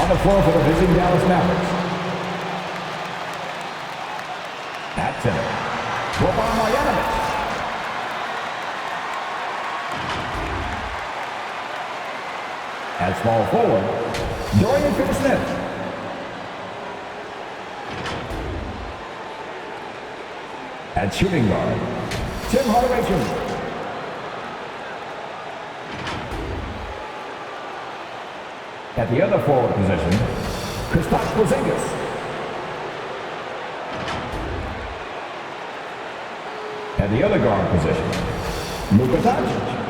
On the floor for the visiting Dallas Mavericks. At center, Boban Marjanovic. At small forward, Dorian Finney-Smith. At shooting guard, Tim Hardaway Jr. At the other forward position, Kristaps Porzingis. At the other guard position, Luka Doncic.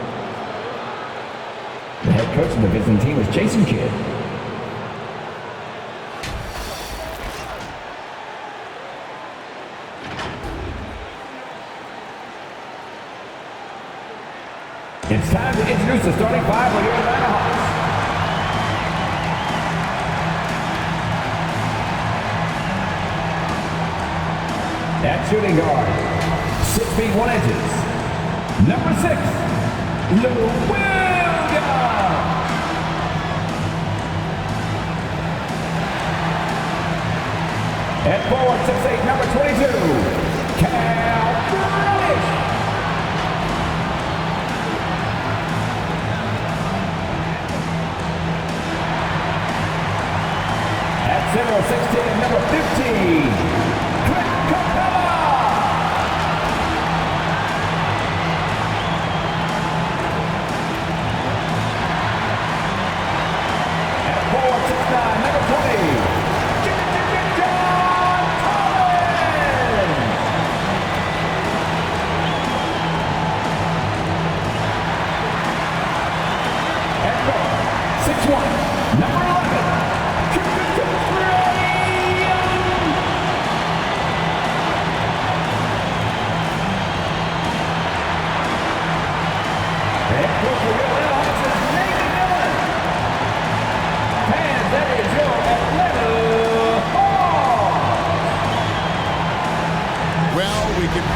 The head coach of the visiting team is Jason Kidd. It's time to introduce the starting five for your Atlanta Hawks. At shooting guard, 6 feet 1 inches, number 6, Lou Williams. At forward, 6'8", number 22, Cal British. At center, 6'10", number 15, Clint Capela. At forward, 6'9", number 20,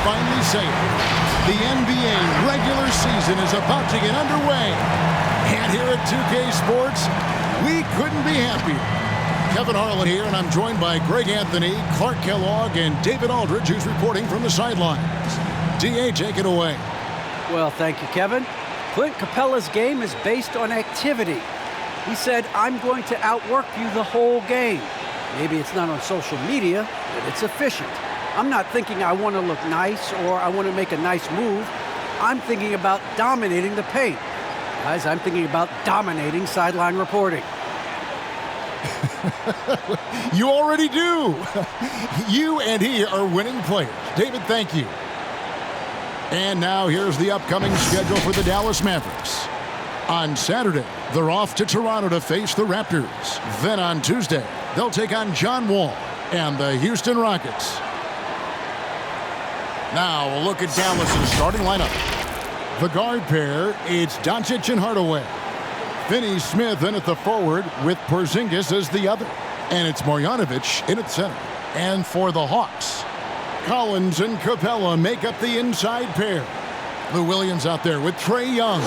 finally say it. The NBA regular season is about to get underway. And here at 2K Sports, we couldn't be happier. Kevin Harlan here, and I'm joined by Greg Anthony, Clark Kellogg, and David Aldridge, who's reporting from the sidelines. DA, take it away. Well, thank you, Kevin. Clint Capela's game is based on activity. He said, I'm going to outwork you the whole game. Maybe it's not on social media, but it's efficient. I'm not thinking I want to look nice or I want to make a nice move. I'm thinking about dominating the paint. Guys, I'm thinking about dominating sideline reporting. You already do. You and he are winning players. David, thank you. And now here's the upcoming schedule for the Dallas Mavericks. On Saturday, they're off to Toronto to face the Raptors. Then on Tuesday, they'll take on John Wall and the Houston Rockets. Now, a look at Dallas' starting lineup. The guard pair, it's Doncic and Hardaway. Finney-Smith in at the forward with Porzingis as the other. And it's Marjanovic in at center. And for the Hawks, Collins and Capela make up the inside pair. Lou Williams out there with Trae Young.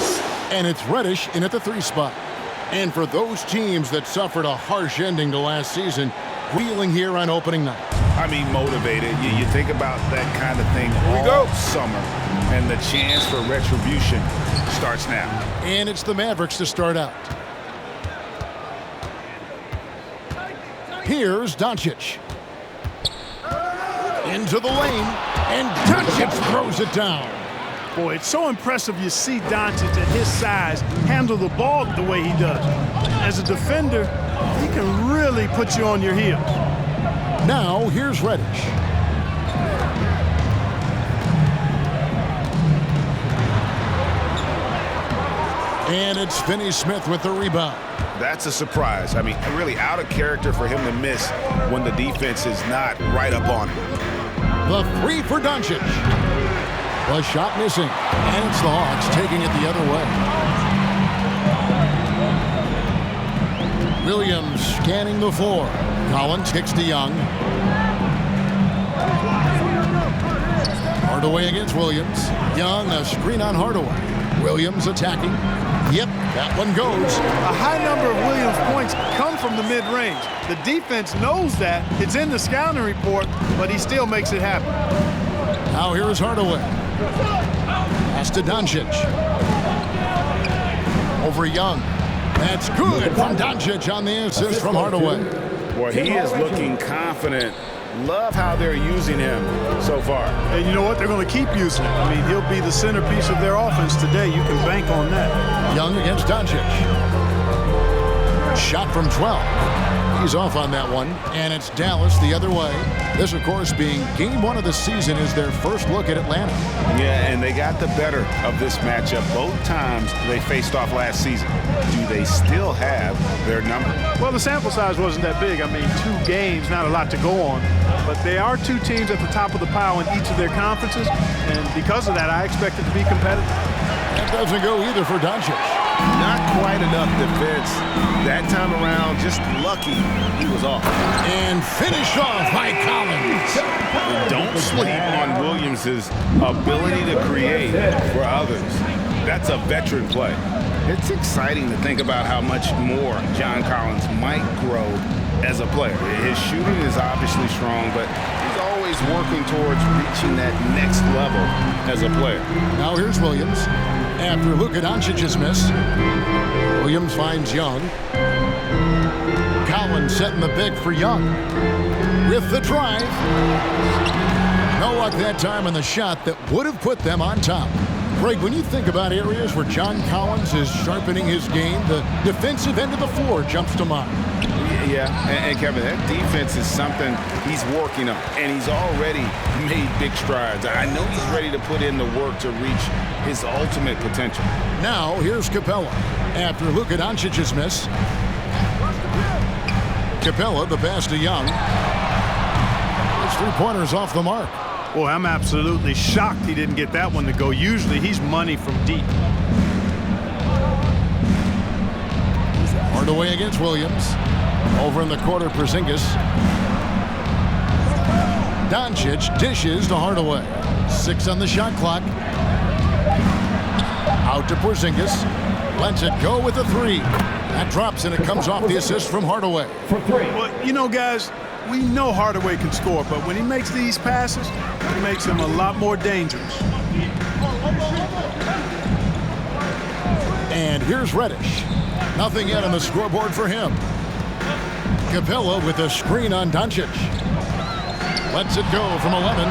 And it's Reddish in at the 3 spot. And for those teams that suffered a harsh ending to last season, feeling here on opening night. I mean, motivated. You think about that kind of thing all summer, and the chance for retribution starts now. And it's the Mavericks to start out. Here's Doncic. Into the lane, and Doncic throws it down. Boy, it's so impressive you see Doncic at his size handle the ball the way he does. As a defender, he can really put you on your heels. Now, here's Reddish. And it's Finney-Smith with the rebound. That's a surprise. I mean, really out of character for him to miss when the defense is not right up on him. The 3 for Doncic. The shot missing. And it's the Hawks taking it the other way. Williams scanning the floor. Collins kicks to Young. Hardaway against Williams. Young, a screen on Hardaway. Williams attacking. Yep, that one goes. A high number of Williams' points come from the mid-range. The defense knows that. It's in the scouting report, but he still makes it happen. Now here is Hardaway. Pass to Doncic. Over Young. That's good from Doncic on the assist from Hardaway. Boy, he is looking confident. Love how they're using him so far. And you know what? They're going to keep using him. I mean, he'll be the centerpiece of their offense today. You can bank on that. Young against Doncic. Shot from 12. He's off on that one, and it's Dallas the other way. This, of course, being game 1 of the season, is their first look at Atlanta. Yeah, and they got the better of this matchup both times they faced off last season. Do they still have their number? Well, the sample size wasn't that big. I mean, 2 games, not a lot to go on. But they are 2 teams at the top of the pile in each of their conferences, and because of that, I expect it to be competitive. That doesn't go either for Doncic. Not quite enough defense. That time around, just lucky he was off. And finished off by Collins. Don't sleep on Williams' ability to create for others. That's a veteran play. It's exciting to think about how much more John Collins might grow as a player. His shooting is obviously strong, but he's always working towards reaching that next level as a player. Now here's Williams. After Luka Doncic's miss, Williams finds Young. Collins setting the big for Young. With the drive. No luck that time on the shot that would have put them on top. Greg, when you think about areas where John Collins is sharpening his game, the defensive end of the floor jumps to mind. Yeah, and Kevin, that defense is something he's working on, and he's already made big strides. I know he's ready to put in the work to reach his ultimate potential. Now, here's Capela. After Luka Doncic's miss, Capela, the pass to Young. His 3-pointers off the mark. Boy, I'm absolutely shocked he didn't get that one to go. Usually, he's money from deep. Hardaway against Williams. Over in the corner, Porzingis. Doncic dishes to Hardaway. 6 on the shot clock. Out to Porzingis. Lets it go with a 3. That drops, and it comes off the assist from Hardaway. For 3. Well, you know, guys, we know Hardaway can score, but when he makes these passes, it makes him a lot more dangerous. And here's Reddish. Nothing yet on the scoreboard for him. Capela with a screen on Doncic. Lets it go from 11.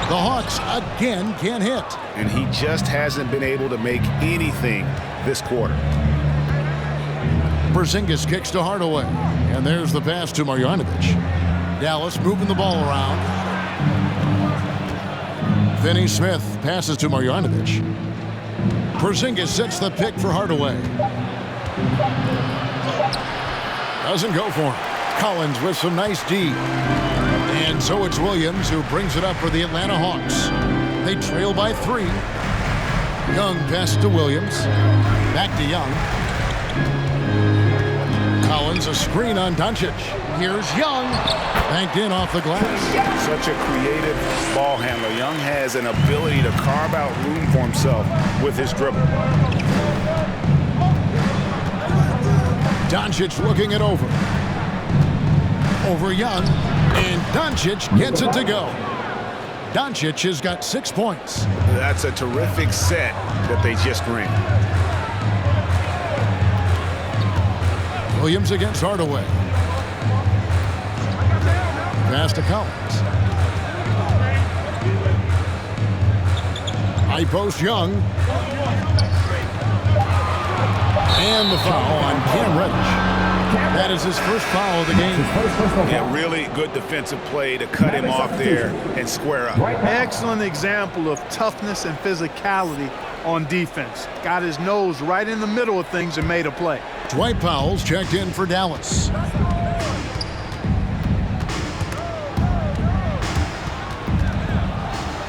The Hawks again can't hit. And he just hasn't been able to make anything this quarter. Porzingis kicks to Hardaway. And there's the pass to Marjanovic. Dallas moving the ball around. Finney Smith passes to Marjanovic. Porzingis sets the pick for Hardaway. Doesn't go for him. Collins with some nice D. And so it's Williams who brings it up for the Atlanta Hawks. They trail by 3. Young pass to Williams. Back to Young. Collins a screen on Doncic. Here's Young. Banked in off the glass. Such a creative ball handler. Young has an ability to carve out room for himself with his dribble. Doncic looking it over. Over Young. And Doncic gets it to go. Doncic has got 6 points. That's a terrific set that they just ran. Williams against Hardaway. Pass to Collins. High post Young. And the foul on Cam Reddish. That is his first foul of the game. Yeah, really good defensive play to cut him off there and square up. Excellent example of toughness and physicality on defense. Got his nose right in the middle of things and made a play. Dwight Powell's checked in for Dallas.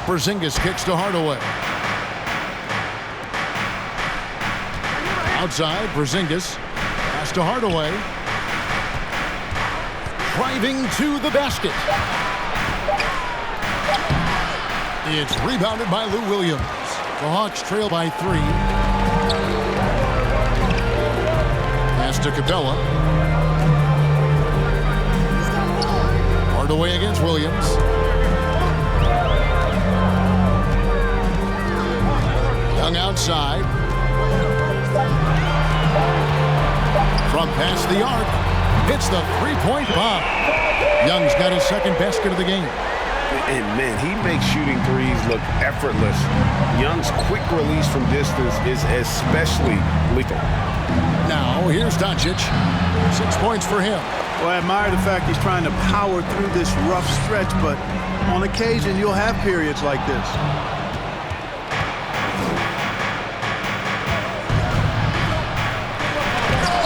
Porzingis kicks to Hardaway. Outside, Porzingis. Pass to Hardaway. Driving to the basket. It's rebounded by Lou Williams. The Hawks trail by 3. to Capela. Hardaway against Williams. Young outside. From past the arc. Hits the three-point bomb. Young's got his second basket of the game. And, man, he makes shooting threes look effortless. Young's quick release from distance is especially lethal. Now, here's Doncic. 6 points for him. Well, I admire the fact he's trying to power through this rough stretch, but on occasion, you'll have periods like this.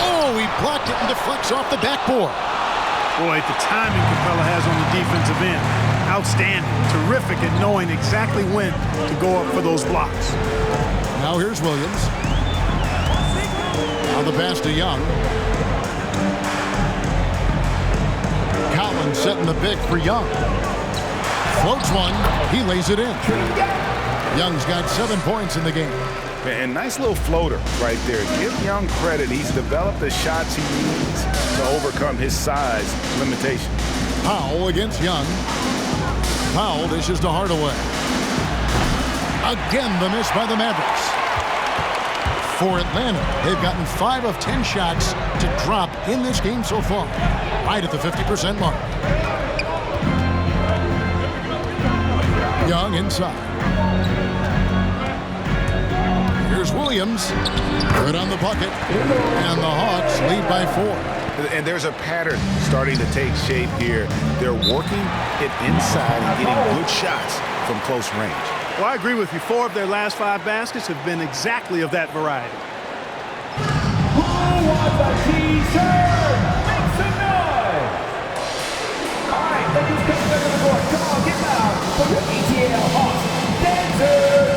Oh, he blocked it and deflects off the backboard. Boy, the timing Capela has on the defensive end. Outstanding. Terrific at knowing exactly when to go up for those blocks. Now here's Williams. Now the pass to Young. Collins setting the pick for Young. Floats one. He lays it in. Young's got 7 points in the game. And nice little floater right there. Give Young credit. He's developed the shots he needs to overcome his size limitation. Powell against Young. Powell dishes to Hardaway. Again, the miss by the Mavericks. For Atlanta, they've gotten 5 of 10 shots to drop in this game so far. Right at the 50% mark. Young inside. Here's Williams. Good on the bucket. And the Hawks lead by 4. And there's a pattern starting to take shape here. They're working it inside and getting good shots from close range. Well, I agree with you. 4 of their last 5 baskets have been exactly of that variety. Who wants a t-shirt? Make some noise! All right, ladies, come to the court. Come on, get loud for the ATL Hawks dancers!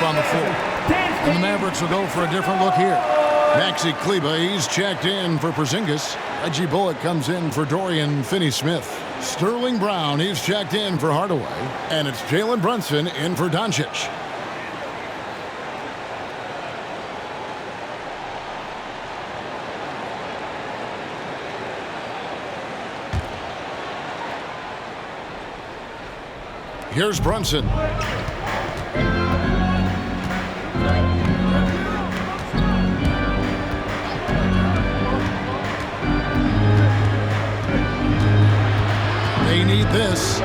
On the floor. And the Mavericks will go for a different look here. Maxi Kleba, he's checked in for Porzingis. Reggie Bullock comes in for Dorian Finney-Smith. Sterling Brown, he's checked in for Hardaway. And it's Jalen Brunson in for Doncic. Here's Brunson. They need this.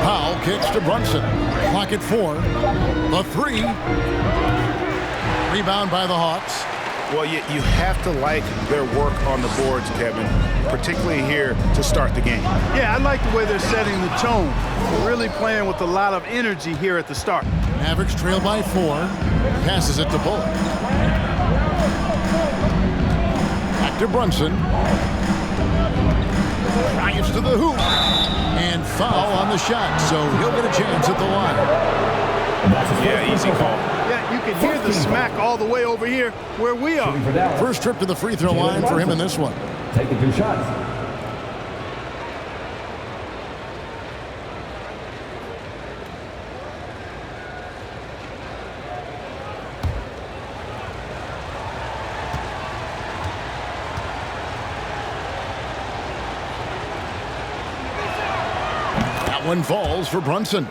Powell kicks to Brunson. Clock at 4. The 3. Rebound by the Hawks. Well, you have to like their work on the boards, Kevin, particularly here to start the game. Yeah, I like the way they're setting the tone. They're really playing with a lot of energy here at the start. Mavericks trail by 4. Passes it to Bullock. Back to Brunson. Drives to the hoop. And foul on the shot, so he'll get a chance at the line. Yeah, easy call. Yeah, you can hear the smack all the way over here where we are. First trip to the free throw line for him in this one. Taking 2 shots. That one falls for Brunson.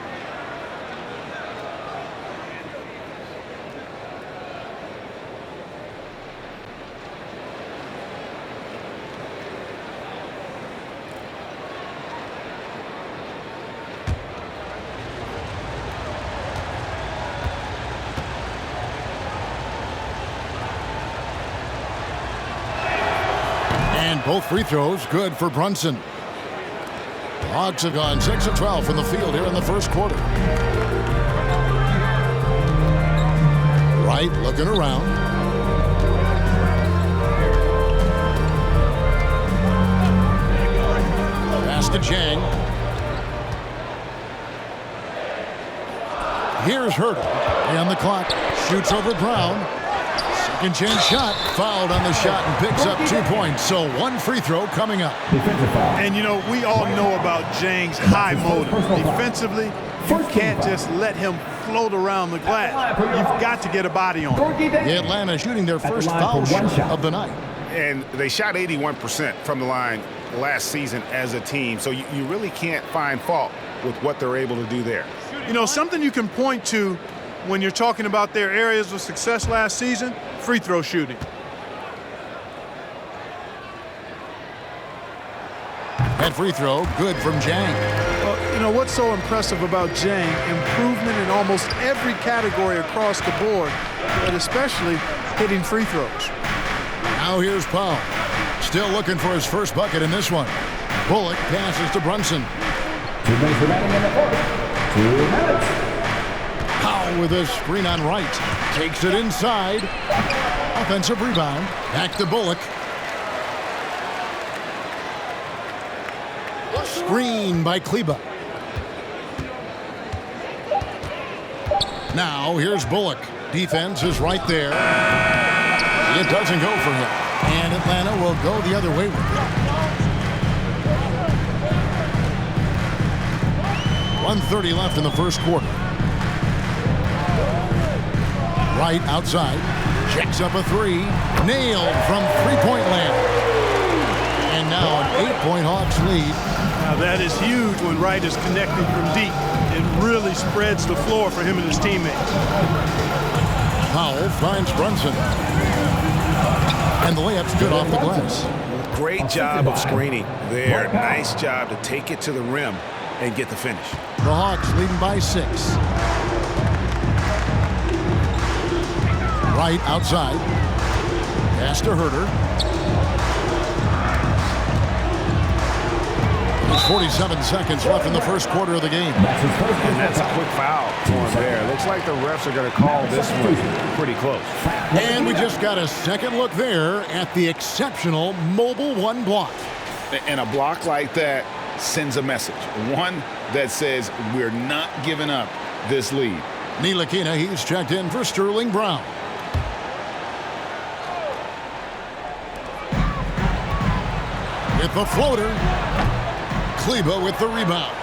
And both free throws good for Brunson. The Hawks have gone 6 of 12 from the field here in the first quarter. Wright looking around. Pass to Chang. Here's Herter. And the clock shoots over Brown. Second chance shot, fouled on the shot and picks up 2 points. So one free throw coming up. And you know, we all know about Jang's high motor. Defensively, you can't just let him float around the glass. You've got to get a body on him. Atlanta shooting their first foul shot of the night. And they shot 81% from the line last season as a team. So you really can't find fault with what they're able to do there. You know, something you can point to when you're talking about their areas of success last season, free throw shooting. That free throw, good from Jang. Well, you know, what's so impressive about Jang? Improvement in almost every category across the board, but especially hitting free throws. Now here's Powell. Still looking for his first bucket in this one. Bullock passes to Brunson. 2 minutes remaining in the fourth. 2 minutes. Powell with a screen on Wright. Takes it inside. Offensive rebound. Back to Bullock. Screen by Kleba. Now here's Bullock. Defense is right there. It doesn't go for him. And Atlanta will go the other way with it. 1:30 left in the first quarter. Wright outside. Checks up a three. Nailed from three-point land. And now an 8-point Hawks lead. Now that is huge when Wright is connecting from deep. It really spreads the floor for him and his teammates. Powell finds Brunson. And the layup's good off the glass. Great job of screening there. Nice job to take it to the rim and get the finish. The Hawks leading by 6. Wright outside. Pass to Herter. There's 47 seconds left in the first quarter of the game. And that's a quick foul for him there. Looks like the refs are going to call this one pretty close. And we just got a second look there at the exceptional Mobile One block. And a block like that sends a message. One that says we're not giving up this lead. Ntilikina, he's checked in for Sterling Brown. With the floater. Kleba with the rebound.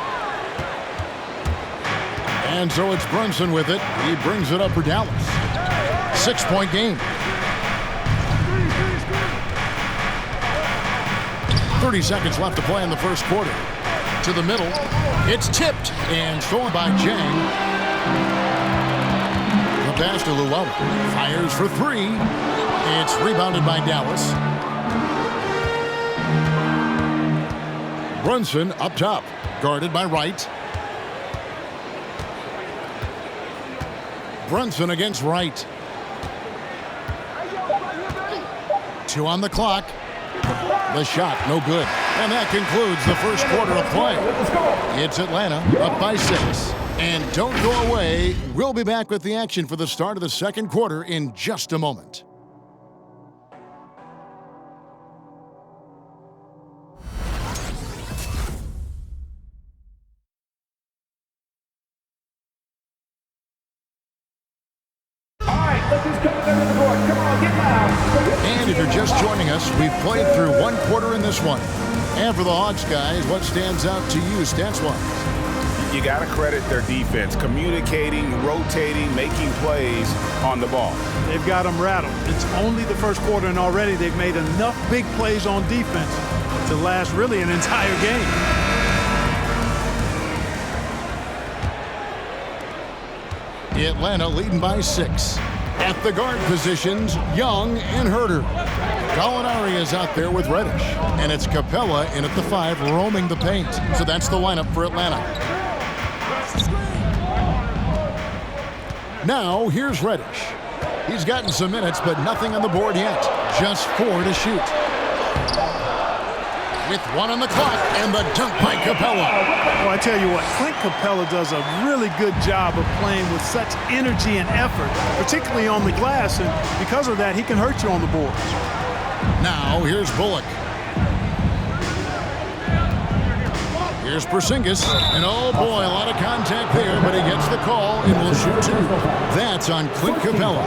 And so it's Brunson with it. He brings it up for Dallas. 6-point game. 30 seconds left to play in the first quarter. To the middle. It's tipped and stolen by Jang. The pass to Llewellyn. Fires for three. It's rebounded by Dallas. Brunson up top, guarded by Wright. Brunson against Wright. 2 on the clock. The shot, no good. And that concludes the first quarter of play. It's Atlanta up by 6. And don't go away. We'll be back with the action for the start of the second quarter in just a moment. And if you're just joining us, we've played through one quarter in this one. And for the Hawks guys, what stands out to you stats-wise? You got to credit their defense, communicating, rotating, making plays on the ball. They've got them rattled. It's only the first quarter, and already they've made enough big plays on defense to last really an entire game. Atlanta leading by 6. At the guard positions, Young and Herter. Gallinari is out there with Reddish. And it's Capela in at the 5, roaming the paint. So that's the lineup for Atlanta. Now, here's Reddish. He's gotten some minutes, but nothing on the board yet. Just 4 to shoot. With 1 on the clock, and the dunk by Capela. Well, I tell you what, Clint Capela does a really good job of playing with such energy and effort, particularly on the glass, and because of that, he can hurt you on the boards. Now, here's Bullock. Here's Porzingis, and oh boy, a lot of contact there, but he gets the call and will shoot 2. That's on Clint Capela.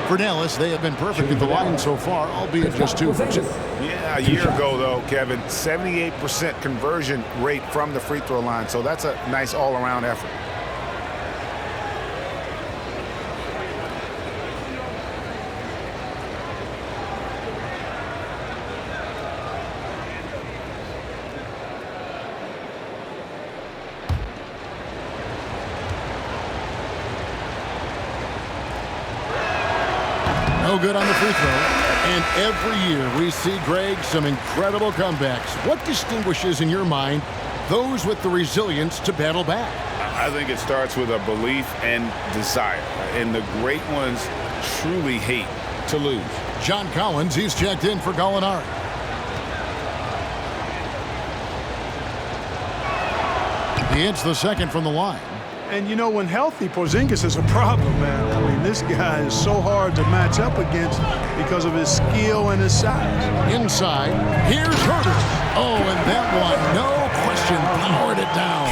For Dallas, they have been perfect at the line so far, albeit just 2 for 2. Yeah, a year ago, though, Kevin, 78% conversion rate from the free throw line, so that's a nice all-around effort. No good on the free throw. And every year we see, Greg, some incredible comebacks. What distinguishes, in your mind, those with the resilience to battle back? I think it starts with a belief and desire. And the great ones truly hate to lose. John Collins, he's checked in for Gallinari. He hits the second from the line. And, you know, when healthy, Porzingis is a problem, man. I mean, this guy is so hard to match up against because of his skill and his size. Inside, here's Herter. Oh, and that one, no question, powered it down.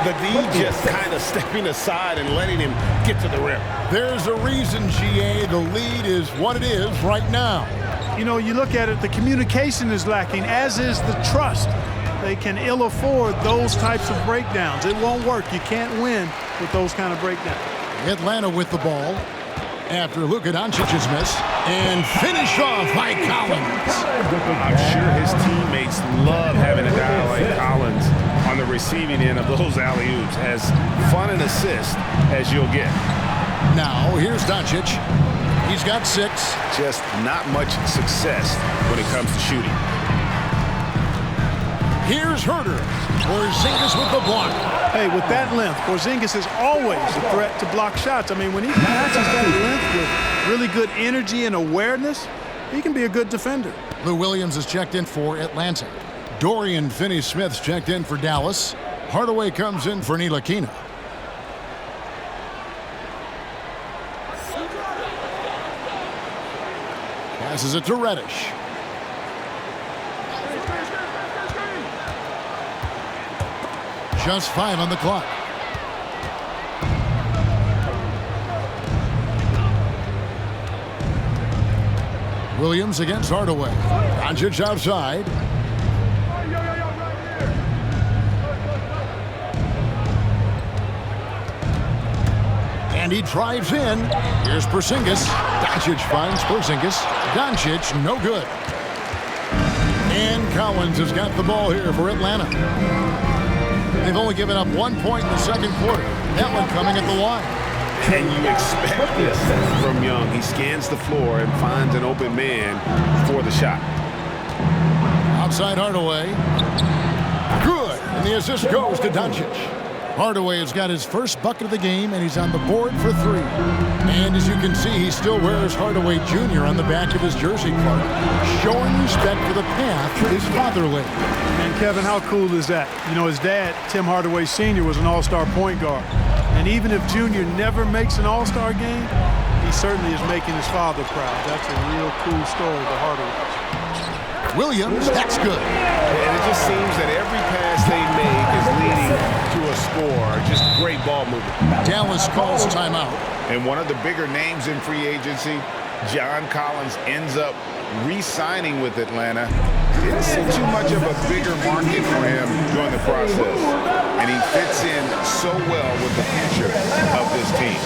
The D just kind of stepping aside and letting him get to the rim. There's a reason, GA, the lead is what it is right now. You know, you look at it, the communication is lacking, as is the trust. They can ill afford those types of breakdowns. It won't work. You can't win with those kind of breakdowns. Atlanta with the ball after Luka Doncic's miss, and finished off by Collins. I'm sure his teammates love having a guy like Collins on the receiving end of those alley-oops. As fun an assist as you'll get. Now, here's Doncic. He's got 6. Just not much success when it comes to shooting. Here's Herter. Porzingis with the block. Hey, with that length, Porzingis is always a threat to block shots. I mean, when he matches that length with really good energy and awareness, he can be a good defender. Lou Williams is checked in for Atlanta. Dorian Finney-Smith's checked in for Dallas. Hardaway comes in for Ntilikina. Passes it to Reddish. Just 5 on the clock. Williams against Hardaway. Doncic outside. And he drives in. Here's Porzingis. Doncic finds Porzingis. Doncic, no good. And Collins has got the ball here for Atlanta. They've only given up 1 point in the second quarter. That one coming at the line. And you expect this from Young. He scans the floor and finds an open man for the shot. Outside Hardaway. Good. And the assist goes to Doncic. Hardaway has got his first bucket of the game, and he's on the board for 3. And as you can see, he still wears Hardaway Jr. on the back of his jersey, Clark, showing respect for the path his father laid. And Kevin, how cool is that? You know, his dad, Tim Hardaway Sr., was an all-star point guard. And even if Junior never makes an all-star game, he certainly is making his father proud. That's a real cool story for Hardaway. Williams, that's good. And it just seems that every pass they make is leading to a score. Just great ball movement. Dallas calls timeout. And one of the bigger names in free agency, John Collins, ends up re-signing with Atlanta. Didn't see too much of a bigger market for him during the process. And he fits in so well with the future of this team.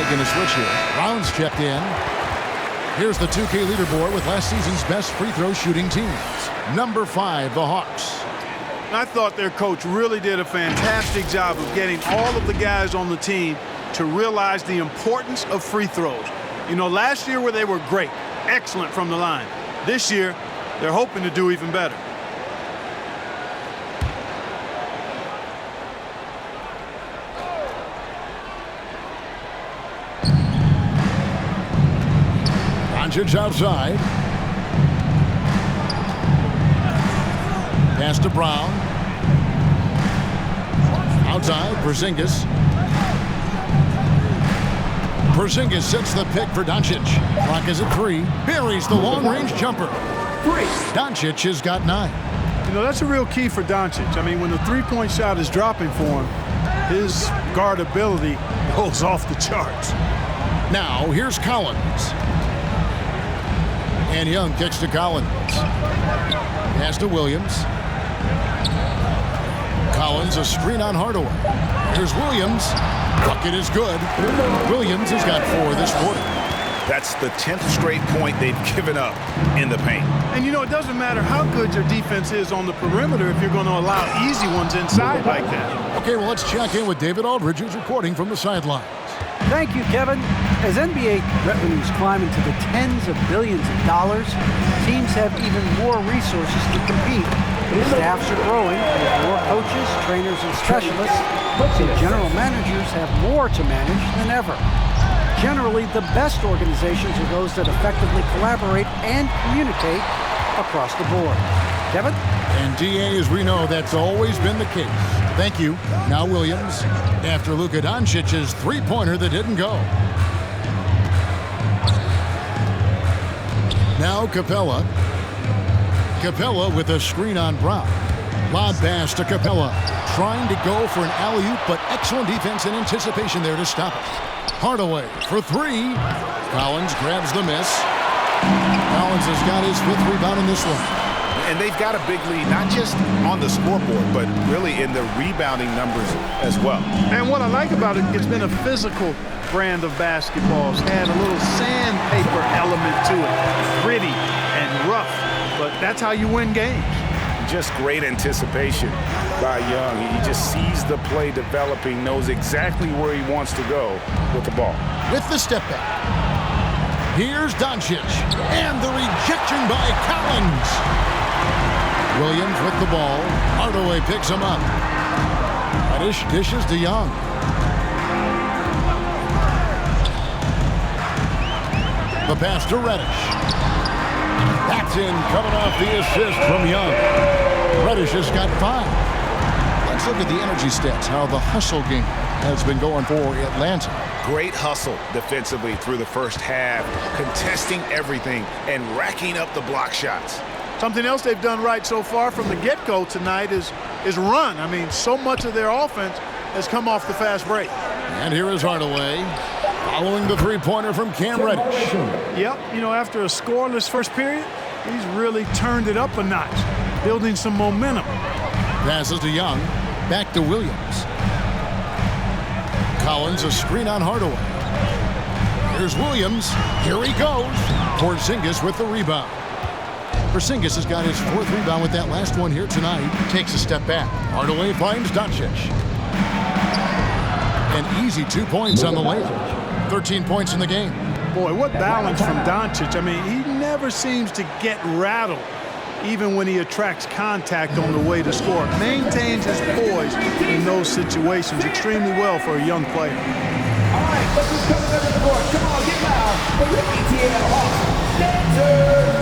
making a switch here. Brown's checked in. Here's the 2K leaderboard with last season's best free throw shooting teams. Number 5, the Hawks. I thought their coach really did a fantastic job of getting all of the guys on the team to realize the importance of free throws. You know, last year where they were great, excellent from the line. This year, they're hoping to do even better. Doncic outside. Pass to Brown. Outside, Porzingis. Porzingis sets the pick for Doncic. Clock is at 3. Buries the long-range jumper. Doncic has got 9. You know, that's a real key for Doncic. I mean, when the three-point shot is dropping for him, his guard ability goes off the charts. Now, here's Collins. And Young kicks to Collins. Pass to Williams. Collins, a screen on Hardaway. Here's Williams. Bucket is good. Williams has got 4 this quarter. That's the 10th straight point they've given up in the paint. And, you know, it doesn't matter how good your defense is on the perimeter if you're going to allow easy ones inside like that. Okay, well, let's check in with David Aldridge, who's reporting from the sidelines. Thank you, Kevin. As NBA revenues climb into the tens of billions of dollars, teams have even more resources to compete. Staffs are growing with more coaches, trainers, and specialists, and general managers have more to manage than ever. Generally, the best organizations are those that effectively collaborate and communicate across the board. Kevin? And DA, as we know, that's always been the case. Thank you. Now Williams, after Luka Doncic's three-pointer that didn't go. Now Capela. Capela with a screen on Brown. Lob pass to Capela. Trying to go for an alley-oop, but excellent defense and anticipation there to stop it. Hardaway for 3. Collins grabs the miss. Collins has got his 5th rebound in this one. And they've got a big lead, not just on the scoreboard, but really in the rebounding numbers as well. And what I like about it, it's been a physical brand of basketball. It's had a little sandpaper element to it. Gritty and rough, but that's how you win games. Just great anticipation by Young. He just sees the play developing, knows exactly where he wants to go with the ball. With the step back. Here's Doncic. And the rejection by Collins. Williams with the ball. Hardaway picks him up. Reddish dishes to Young. The pass to Reddish. That's in, coming off the assist from Young. Reddish has got 5. Let's look at the energy stats, how the hustle game has been going for Atlanta. Great hustle defensively through the first half, contesting everything and racking up the block shots. Something else they've done right so far from the get-go tonight is run. I mean, so much of their offense has come off the fast break. And here is Hardaway following the three-pointer from Cam Reddish. Yep, you know, after a scoreless first period, he's really turned it up a notch, building some momentum. Passes to Young, back to Williams. Collins, a screen on Hardaway. Here's Williams. Here he goes. Porzingis with the rebound. Porzingis has got his 4th rebound with that last one here tonight. Takes a step back. Hardaway finds Doncic. An easy 2 points on the layup. 13 points in the game. Boy, what balance from Doncic. I mean, he never seems to get rattled, even when he attracts contact on the way to score. Maintains his poise in those situations extremely well for a young player. All right, look who's coming under the board. Come on, get loud for your ATL Hawks. Dancer!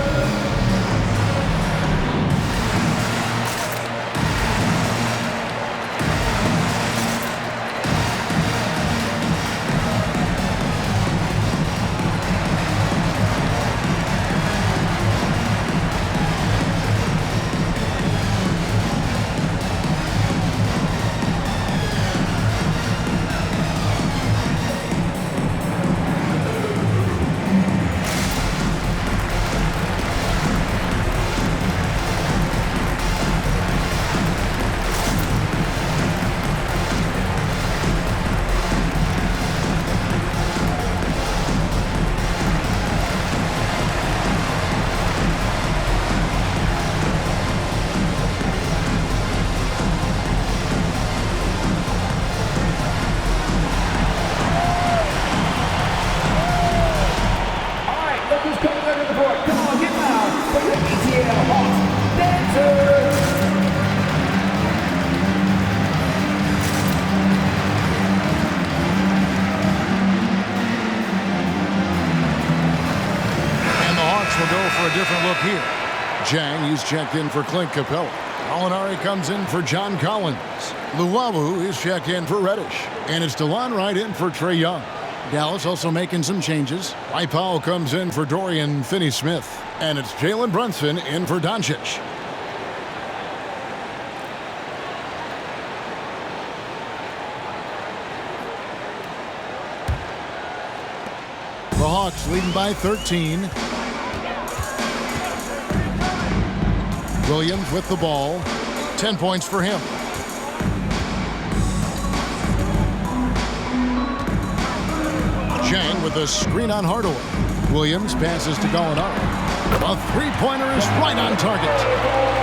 for a different look here. Jang, he's checked in for Clint Capela. Molinari comes in for John Collins. Luwawu is checked in for Reddish. And it's DeLon Wright in for Trae Young. Dallas also making some changes. Dwight Powell comes in for Dorian Finney-Smith. And it's Jalen Brunson in for Doncic. The Hawks leading by 13. Williams with the ball. 10 points for him. Jang with a screen on Hardaway. Williams passes to Gallinari. A three-pointer is right on target.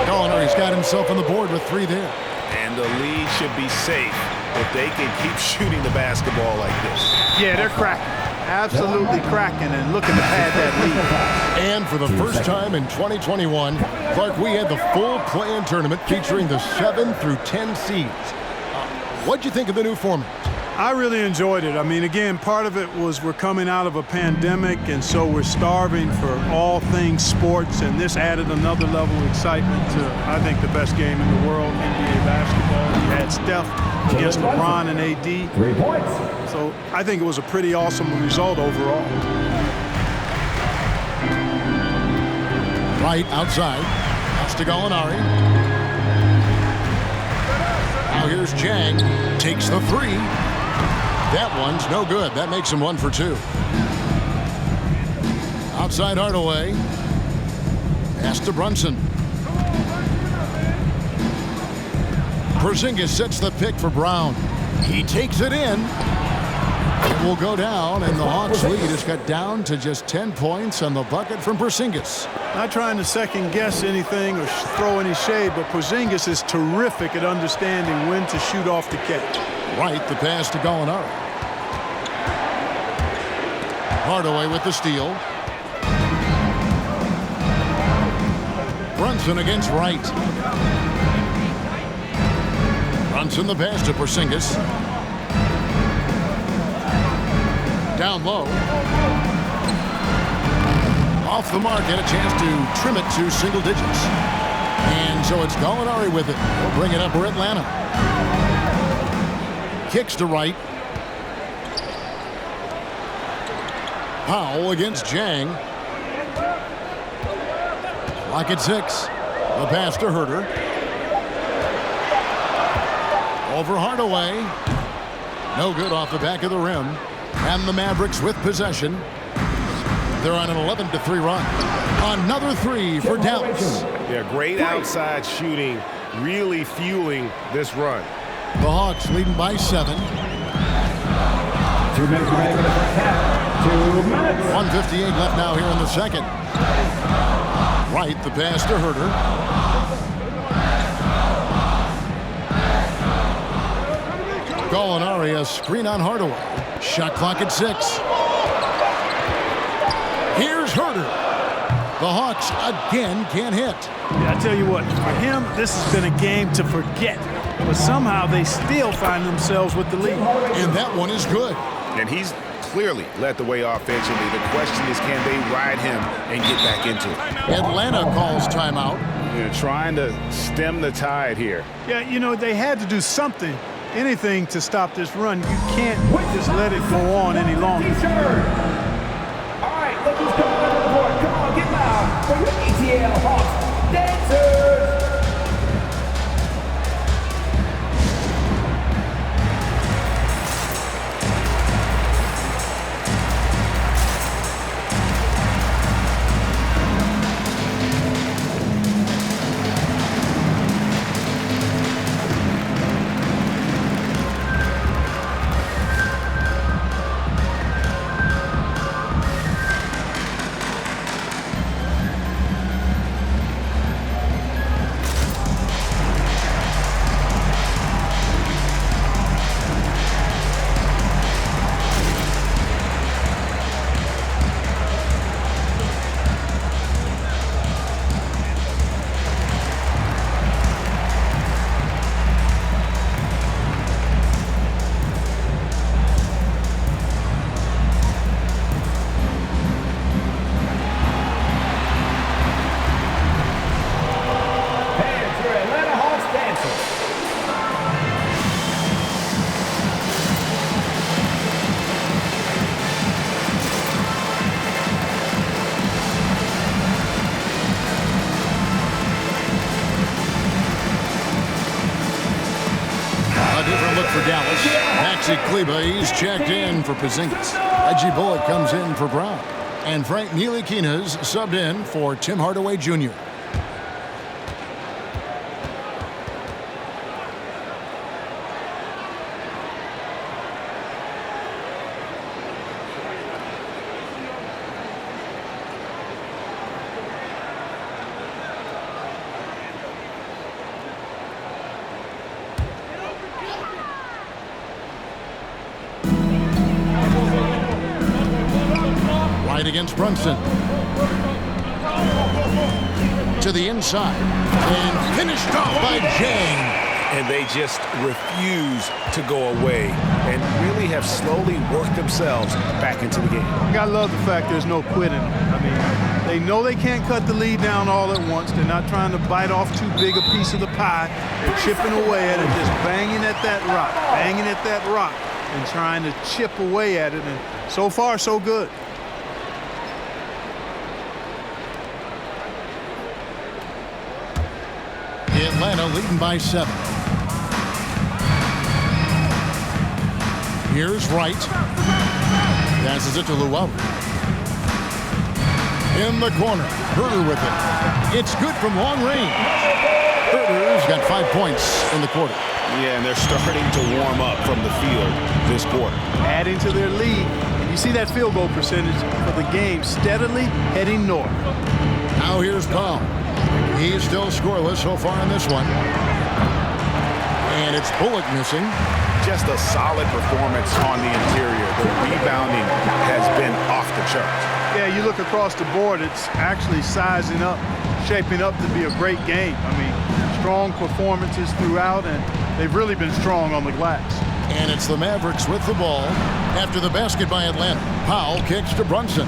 Gallinari's got himself on the board with 3 there. And the lead should be safe if they can keep shooting the basketball like this. Yeah, they're cracking. Absolutely cracking and looking to pad that lead. And for the first time in 2021, Clark, we had the full play-in tournament featuring the 7 through 10 seeds. What'd you think of the new format? I really enjoyed it. I mean, again, part of it was we're coming out of a pandemic, and so we're starving for all things sports, and this added another level of excitement to, I think, the best game in the world, NBA basketball. You had Steph against LeBron and AD. 3 points. So I think it was a pretty awesome result overall. Right outside. That's to Gallinari. Now here's Jang. Takes the 3. That one's no good. That makes him 1 for 2. Outside Hardaway. Pass to Brunson. Porzingis sets the pick for Brown. He takes it in. It will go down, and the Hawks lead is cut down to just 10 points on the bucket from Porzingis. Not trying to second-guess anything or throw any shade, but Porzingis is terrific at understanding when to shoot off the catch. Right, the pass to Gallinari. Hardaway with the steal. Brunson against Wright. Brunson the pass to Porzingis. Down low. Off the mark, and a chance to trim it to single digits. And so it's Gallinari with it. He'll bring it up for Atlanta. Kicks to Wright. Powell against Jang. Clock at 6. The pass to Herter. Over Hardaway. No good off the back of the rim. And the Mavericks with possession. They're on an 11-3 run. Another 3 for Dallas. Yeah, great outside shooting, really fueling this run. The Hawks leading by 7. 2 minutes remaining in the first half. 2 minutes. 1:58 left now here in the second. Right, the pass to Herter. Gallinari, a screen on Hardaway. Shot clock at 6. Here's Herter. The Hawks again can't hit. Yeah, I tell you what, for him, this has been a game to forget. But somehow they still find themselves with the lead. And that one is good. And he's clearly led the way offensively. The question is, can they ride him and get back into it? Atlanta calls timeout. They're trying to stem the tide here. Yeah, you know, they had to do something, anything to stop this run. You can't just let it go on any longer. All right, look who's coming under the board. Come on, get loud for your ATL Hawks dancers. Billy Bays checked in for Porzingis. Reggie Bullock comes in for Brown. And Frank Ntilikina's subbed in for Tim Hardaway Jr. Against Brunson. To the inside. And finished off by Jang. And they just refuse to go away and really have slowly worked themselves back into the game. You gotta love the fact there's no quitting. I mean, they know they can't cut the lead down all at once. They're not trying to bite off too big a piece of the pie. They're chipping away at it, just banging at that rock, and trying to chip away at it. And so far, so good. Atlanta leading by 7. Here's Wright. Passes it to Llewellyn. In the corner. Herter with it. It's good from long range. Herter's got 5 points in the quarter. Yeah, and they're starting to warm up from the field this quarter. Adding to their lead. And you see that field goal percentage for the game steadily heading north. Now here's Powell. He's still scoreless so far in this one. And it's Bullock missing. Just a solid performance on the interior. The rebounding has been off the charts. Yeah, you look across the board, it's actually sizing up, shaping up to be a great game. I mean, strong performances throughout, and they've really been strong on the glass. And it's the Mavericks with the ball after the basket by Atlanta. Powell kicks to Brunson.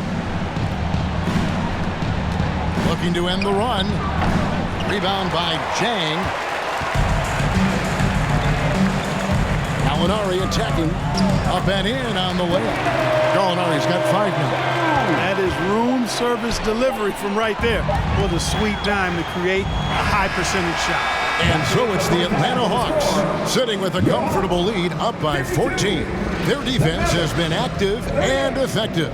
Looking to end the run. Rebound by Jang. Gallinari attacking. Up and in on the layup. Gallinari's got 5 now. That is room service delivery from right there. What a sweet dime to create a high percentage shot. And so it's the Atlanta Hawks sitting with a comfortable lead up by 14. Their defense has been active and effective.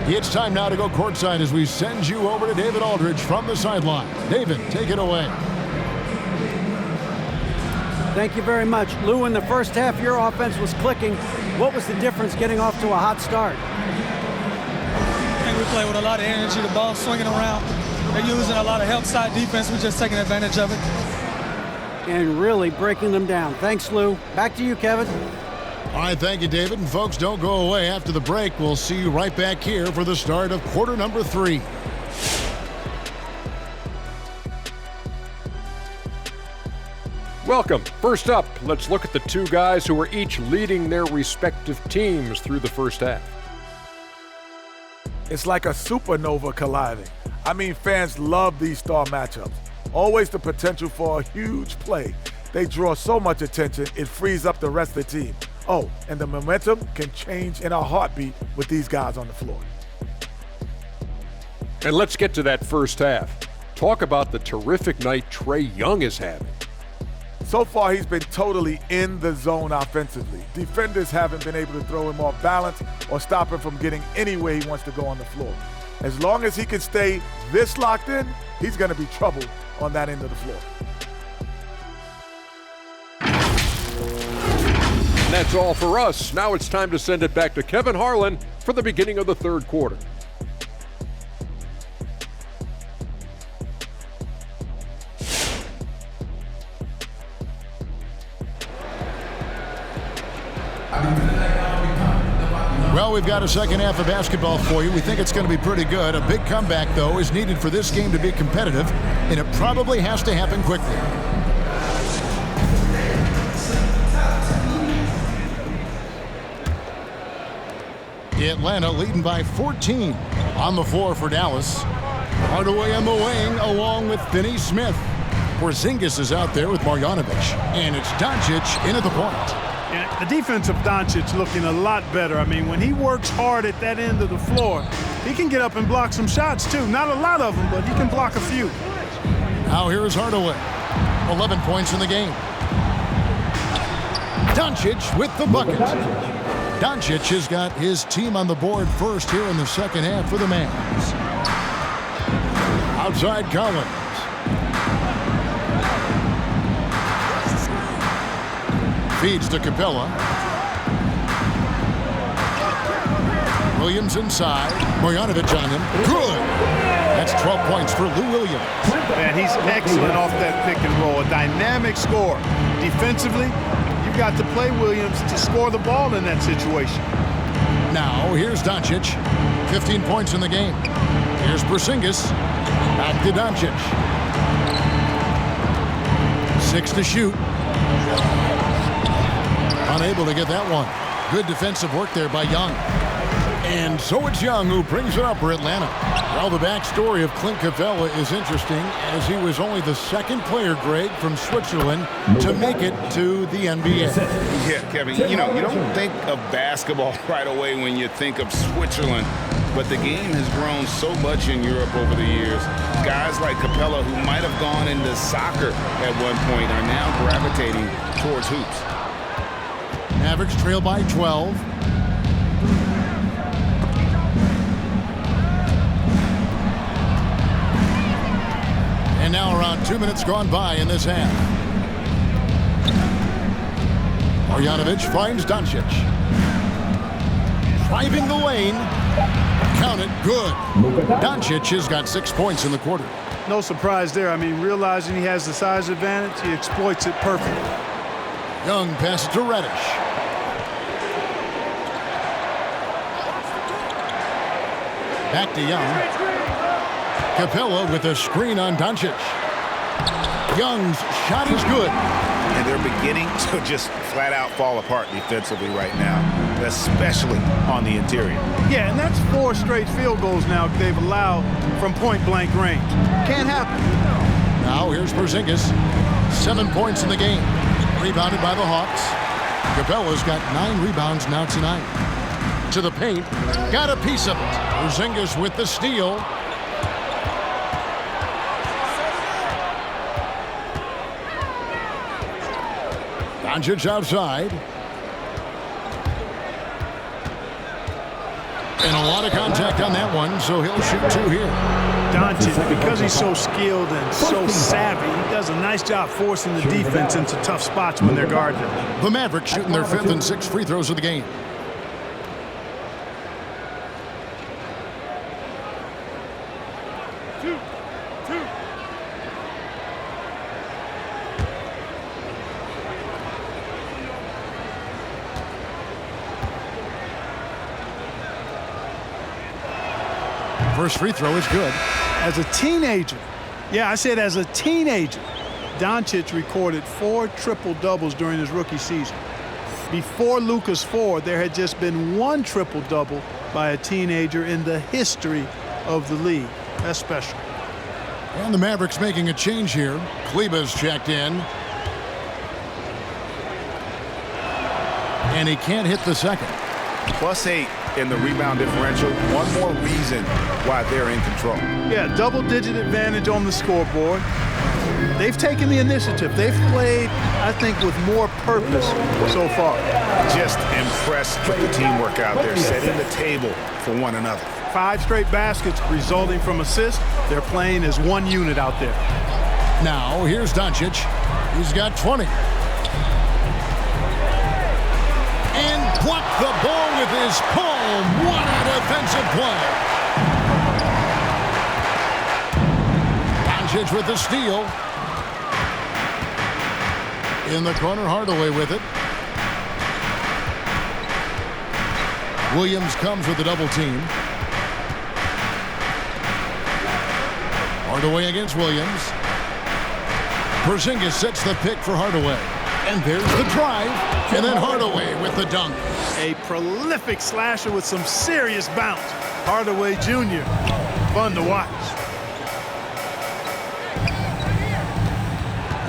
It's time now to go courtside as we send you over to David Aldridge from the sideline. David, take it away. Thank you very much. Lou, in the first half, your offense was clicking. What was the difference getting off to a hot start? I think we play with a lot of energy, the ball swinging around. They're using a lot of help side defense. We're just taking advantage of it. And really breaking them down. Thanks, Lou. Back to you, Kevin. All right, thank you, David. And folks, don't go away. After the break, we'll see you right back here for the start of quarter number 3. Welcome. First up, let's look at the two guys who are each leading their respective teams through the first half. It's like a supernova colliding. I mean, fans love these star matchups. Always the potential for a huge play. They draw so much attention, it frees up the rest of the team. Oh, and the momentum can change in a heartbeat with these guys on the floor. And let's get to that first half. Talk about the terrific night Trae Young is having. So far, he's been totally in the zone offensively. Defenders haven't been able to throw him off balance or stop him from getting anywhere he wants to go on the floor. As long as he can stay this locked in, he's going to be trouble on that end of the floor. And that's all for us. Now it's time to send it back to Kevin Harlan for the beginning of the third quarter. Well, we've got a second half of basketball for you. We think it's going to be pretty good. A big comeback, though, is needed for this game to be competitive, and it probably has to happen quickly. Atlanta leading by 14 on the floor for Dallas. Hardaway on the wing along with Finney Smith. Porzingis is out there with Marjanovic, and it's Doncic in at the point. Yeah, the defense of Doncic looking a lot better. I mean, when he works hard at that end of the floor, he can get up and block some shots, too. Not a lot of them, but he can block a few. Now here's Hardaway. 11 points in the game. Doncic with the bucket. Doncic has got his team on the board first here in the second half for the Mavs. Outside Collins. Feeds to Capela. Williams inside. Marjanovic on him. Good. That's 12 points for Lou Williams. Man, he's excellent off that pick and roll. A dynamic scorer. Defensively, you've got to play Williams to score the ball in that situation. Now, here's Doncic. 15 points in the game. Here's Porzingis. Back to Doncic. 6 to shoot. Unable to get that one. Good defensive work there by Young. And so it's Young who brings it up for Atlanta. Well, the backstory of Clint Capela is interesting, as he was only the second player, Greg, from Switzerland to make it to the NBA. Yeah, Kevin, you don't think of basketball right away when you think of Switzerland, but the game has grown so much in Europe over the years. Guys like Capela, who might have gone into soccer at one point, are now gravitating towards hoops. Mavericks trail by 12. And now around 2 minutes gone by in this half. Marjanovic finds Doncic. Driving the lane. Count it. Good. Doncic has got 6 points in the quarter. No surprise there. I mean, realizing he has the size advantage, he exploits it perfectly. Young passes to Reddish. Back to Young. Capela with a screen on Doncic. Young's shot is good. And they're beginning to just flat out fall apart defensively right now, especially on the interior. Yeah, and that's 4 straight field goals now they've allowed from point-blank range. Can't happen. Now here's Porzingis. 7 points in the game. Rebounded by the Hawks. Capela's got 9 rebounds now tonight. To the paint. Got a piece of it. Porzingis with the steal. Doncic outside. And a lot of contact on that one, so he'll shoot 2 here. Doncic, because he's so skilled and so savvy, he does a nice job forcing the defense into tough spots when they're guarded. The Mavericks shooting their 5th and 6th free throws of the game. First free throw is good. As a teenager, yeah, I said as a teenager, Doncic recorded 4 triple-doubles during his rookie season. Before Luka's 4, there had just been 1 triple-double by a teenager in the history of the league. That's special. And the Mavericks making a change here. Kleba's checked in. And he can't hit the second. +8 in the rebound differential. One more reason why they're in control. Yeah, double-digit advantage on the scoreboard. They've taken the initiative. They've played, I think, with more purpose so far. Just impressed with the teamwork out there, setting the table for one another. 5 straight baskets resulting from assists. They're playing as one unit out there. Now, here's Doncic. He's got 20. And blocked the ball with his palm. What a defensive play. Doncic with the steal. In the corner, Hardaway with it. Williams comes with a double team. Hardaway against Williams. Porzingis sets the pick for Hardaway. And there's the drive. And then Hardaway with the dunk. A prolific slasher with some serious bounce. Hardaway Jr. Fun to watch.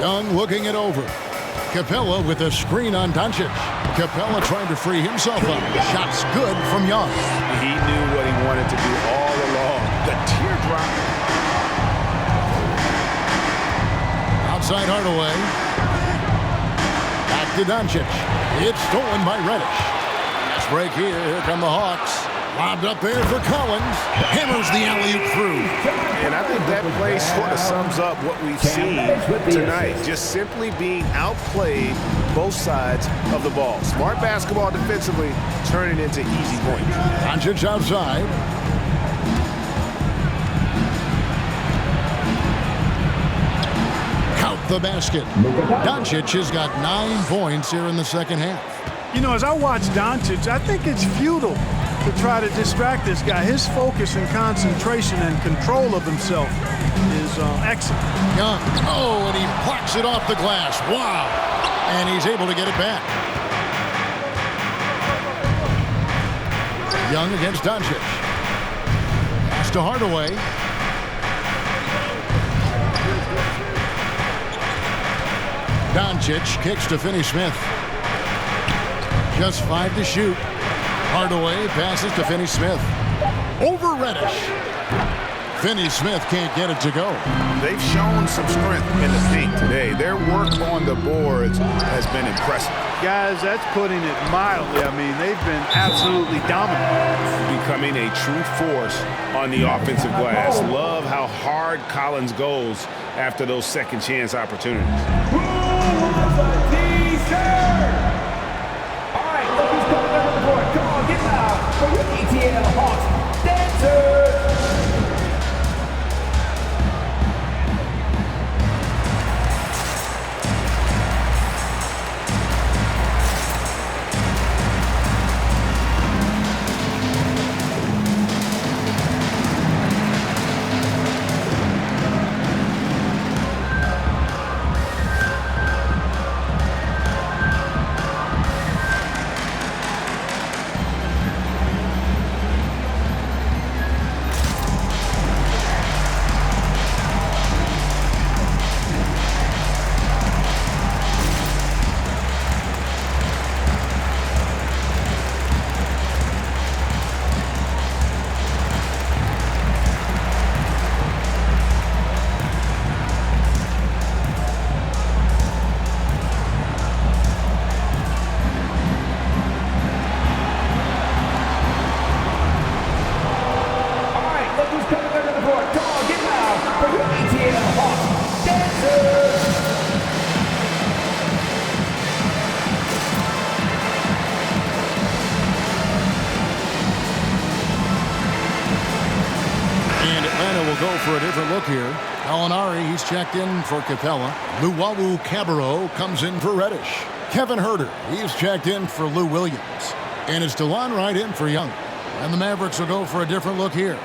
Young looking it over. Capela with a screen on Doncic. Capela trying to free himself up. Shots good from Young. He knew what he wanted to do all along. The teardrop. Outside Hardaway. Back to Doncic. It's stolen by Reddish. Pass Fast break here. Here come the Hawks. Lobbed up there for Collins. Hammers the alley-oop through. And I think that play sort of sums up what we've seen tonight. Just simply being outplayed both sides of the ball. Smart basketball defensively, turning into easy points. Doncic outside. Count the basket. Doncic has got 9 points here in the second half. You know, as I watch Doncic, I think it's futile to try to distract this guy. His focus and concentration and control of himself is excellent. Young. Oh, and he plucks it off the glass. Wow. And he's able to get it back. Young against Doncic. Pass to Hardaway. Doncic kicks to Finney-Smith. Just 5 to shoot. Hardaway passes to Finney-Smith. Over Reddish. Finney-Smith can't get it to go. They've shown some strength in the paint today. Their work on the boards has been impressive. Guys, that's putting it mildly. I mean, they've been absolutely dominant. Becoming a true force on the offensive glass. Love how hard Collins goes after those second chance opportunities. For your ATL Hawks dancers. For a different look here. Alinari, he's checked in for Capela. Luwawu-Cabarrot comes in for Reddish. Kevin Huerter, he's checked in for Lou Williams. And it's DeLon Wright in for Young. And the Mavericks will go for a different look here.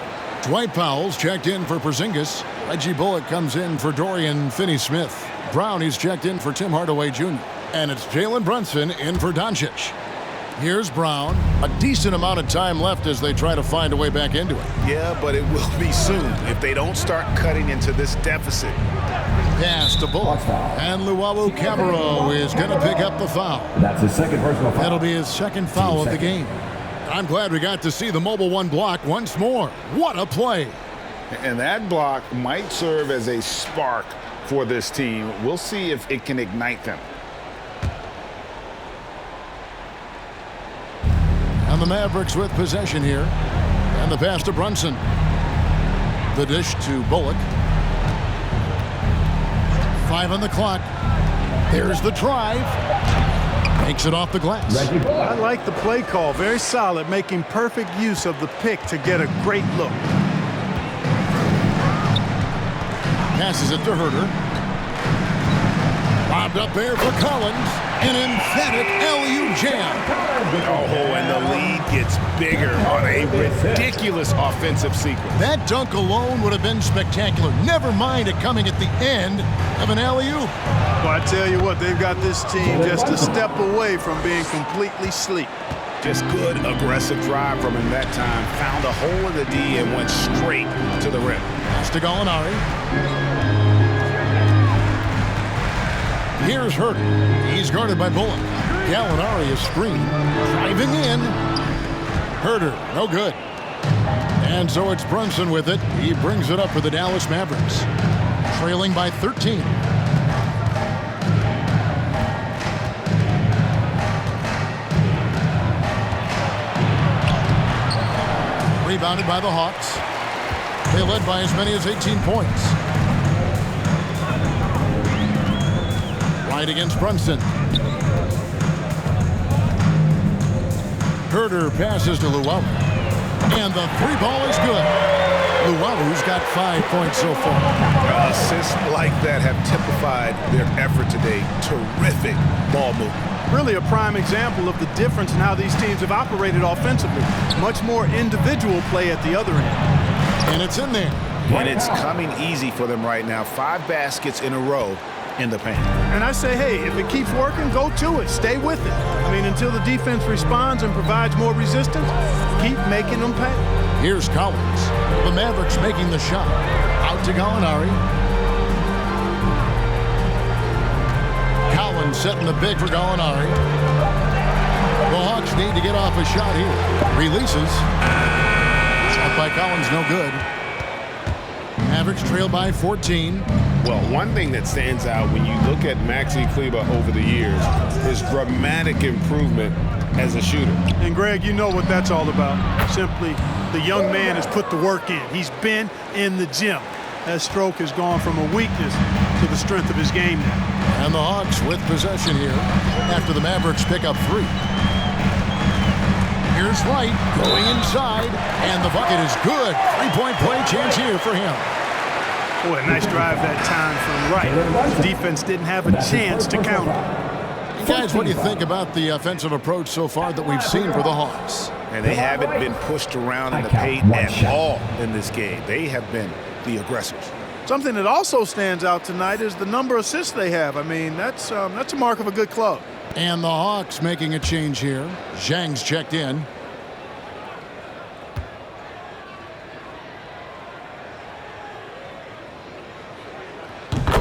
Dwight Powell's checked in for Porzingis. Reggie Bullock comes in for Dorian Finney-Smith. Brown, he's checked in for Tim Hardaway Jr. And it's Jalen Brunson in for Doncic. Here's Brown. A decent amount of time left as they try to find a way back into it. Yeah, but it will be soon if they don't start cutting into this deficit. Pass to Bullock. And Luwawu-Cabarrot is going to pick up the foul. That's his second personal foul. That'll be his second foul of the game. I'm glad we got to see the mobile one block once more. What a play. And that block might serve as a spark for this team. We'll see if it can ignite them. And the Mavericks with possession here. And the pass to Brunson. The dish to Bullock. 5 on the clock. There's the drive. Makes it off the glass. I like the play call. Very solid, making perfect use of the pick to get a great look. Passes it to Huerter. Lobbed up there for Collins. An emphatic alley-oop jam. Oh, and the lead gets bigger on a ridiculous offensive sequence. That dunk alone would have been spectacular. Never mind it coming at the end of an alley-oop. Well, I tell you what, they've got this team just a step away from being completely asleep. Just good, aggressive drive from him that time. Found a hole in the D and went straight to the rim. Pass to Gallinari. Here's Huerter. He's guarded by Bullock. Gallinari is screened. Driving in. Huerter, no good. And so it's Brunson with it. He brings it up for the Dallas Mavericks. Trailing by 13. Rebounded by the Hawks. They led by as many as 18 points. Right against Brunson. Herder passes to Luwawu. And the three ball is good. Luwalu's got 5 points so far. Assists like that have typified their effort today. Terrific ball movement. Really a prime example of the difference in how these teams have operated offensively. Much more individual play at the other end. And it's in there. And it's coming easy for them right now. 5 baskets in a row in the paint. And I say, hey, if it keeps working, go to it. Stay with it. I mean, until the defense responds and provides more resistance, keep making them pay. Here's Collins. The Mavericks making the shot. Out to Gallinari. Collins setting the big for Gallinari. The Hawks need to get off a shot here. Releases. Shot by Collins, no good. Mavericks trail by 14. Well, one thing that stands out when you look at Maxi Kleber over the years is dramatic improvement as a shooter. And Greg, you know what that's all about. Simply, the young man has put the work in. He's been in the gym. That stroke has gone from a weakness to the strength of his game now. And the Hawks with possession here after the Mavericks pick up 3. Here's Wright going inside, and the bucket is good. 3-point play chance here for him. Boy, a nice drive that time from Wright. The defense didn't have a chance to counter. Guys, what do you think about the offensive approach so far that we've seen for the Hawks? And they haven't been pushed around in the paint at all in this game. They have been the aggressors. Something that also stands out tonight is the number of assists they have. I mean, that's a mark of a good club. And the Hawks making a change here. Zhang's checked in.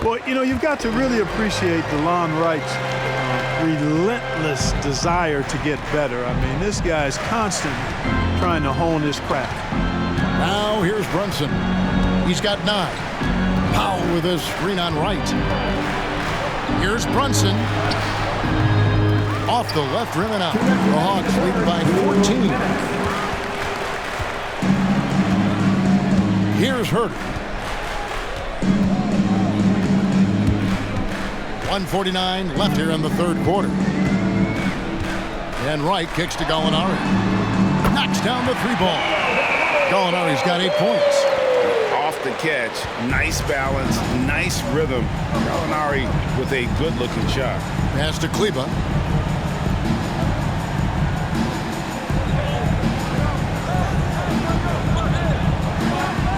Well, you know, you've got to really appreciate DeLon Wright's relentless desire to get better. I mean, this guy's constantly trying to hone his craft. Now here's Brunson. He's got 9. Powell with his screen on Wright. Here's Brunson. Off the left rim and out. The Hawks lead by 14. Here's Herder. 1:49 left here in the third quarter. And Wright kicks to Gallinari. Knocks down the 3-ball. Gallinari's got 8 points. Off the catch, nice balance, nice rhythm. Gallinari with a good-looking shot. Pass to Kleber.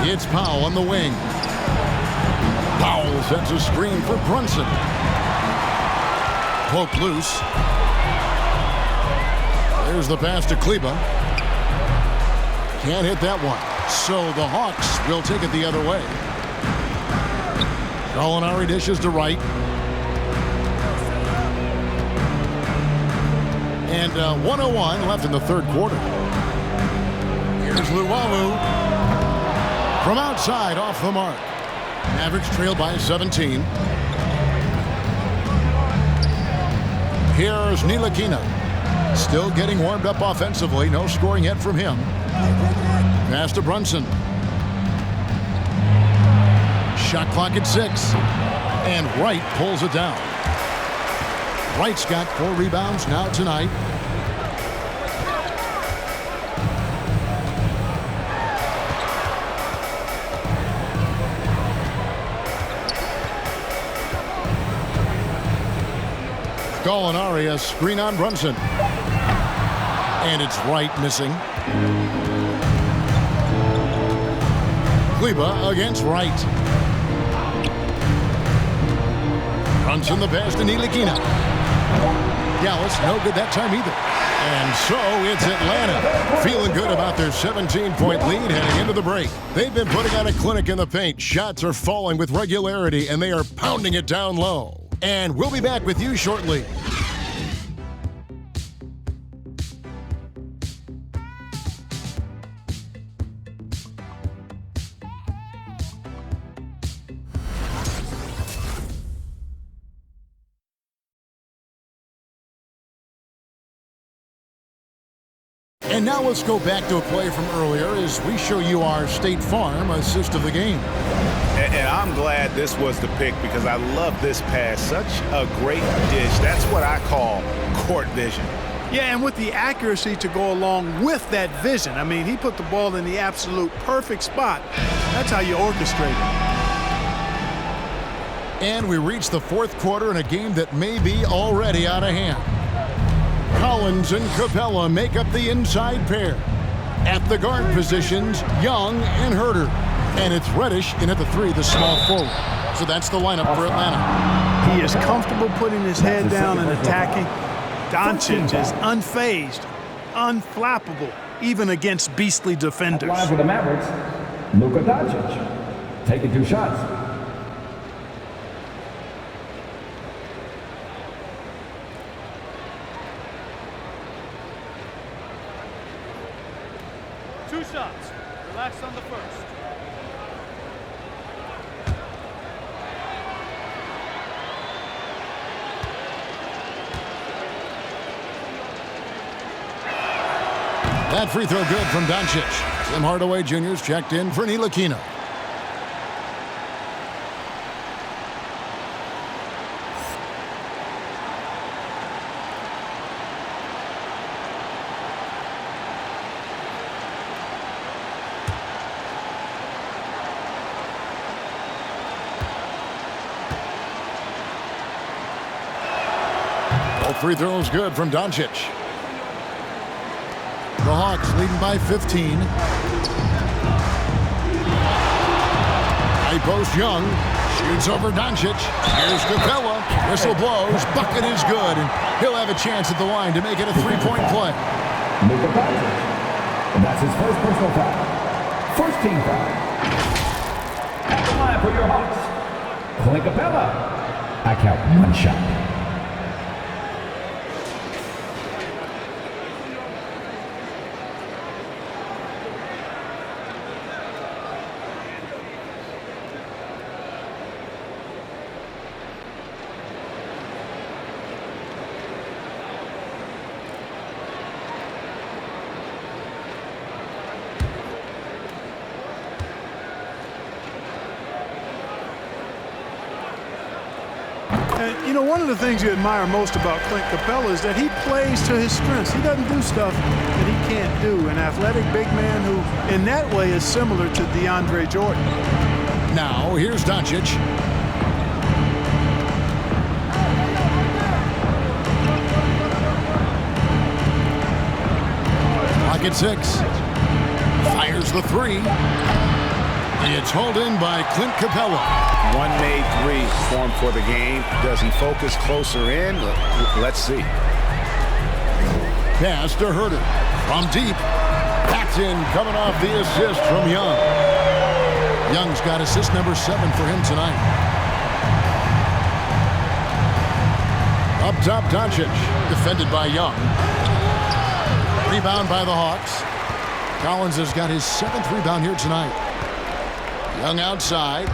It's Powell on the wing. Powell sets a screen for Brunson. Poke loose. There's the pass to Kleber. Can't hit that one. So the Hawks will take it the other way. Gallinari dishes to Wright. And 1:01 left in the third quarter. Here's Luwawu. From outside, off the mark. Mavericks trail by 17. Here's Ntilikina. Still getting warmed up offensively. No scoring yet from him. Pass to Brunson. Shot clock at 6. And Wright pulls it down. Wright's got 4 rebounds now tonight. Gallinari, a screen on Brunson. And it's Wright missing. Kleber against Wright. Brunson the pass to Ntilikina. Dallas no good that time either. And so it's Atlanta feeling good about their 17-point lead heading into the break. They've been putting on a clinic in the paint. Shots are falling with regularity and they are pounding it down low. And we'll be back with you shortly. And now let's go back to a play from earlier as we show you our State Farm assist of the game. And I'm glad this was the pick because I love this pass. Such a great dish. That's what I call court vision. Yeah, and with the accuracy to go along with that vision. I mean, he put the ball in the absolute perfect spot. That's how you orchestrate it. And we reach the fourth quarter in a game that may be already out of hand. Collins and Capela make up the inside pair. At the guard positions, Young and Herter. And it's Reddish in at the 3, the small forward. So that's the lineup for Atlanta. He is comfortable putting his head down and attacking. Doncic is unfazed, unflappable, even against beastly defenders. Live for the Mavericks, Luka Doncic. Taking 2 shots. Two shots. Relax on the first. That free throw good from Doncic. Tim Hardaway Jr.'s checked in for Ntilikina. Both free throws good from Doncic. The Hawks leading by 15. High post Young. Shoots over Doncic. Here's Capela. Whistle blows. Bucket is good. And he'll have a chance at the line to make it a 3-point play. Luka Doncic. And that's his first personal foul. First team foul. At the line for your Hawks, Clint Capela. I count 1 shot. And, you know, one of the things you admire most about Clint Capela is that he plays to his strengths. He doesn't do stuff that he can't do. An athletic big man who, in that way, is similar to DeAndre Jordan. Now, here's Doncic. Clock at 6. Fires the 3. It's hauled in by Clint Capela. One made 3 formed for the game. Does he focus closer in? Let's see. Pass to Herter. From deep. Paxton coming off the assist from Young. Young's got assist number 7 for him tonight. Up top, Doncic. Defended by Young. Rebound by the Hawks. Collins has got his 7th rebound here tonight. Young outside.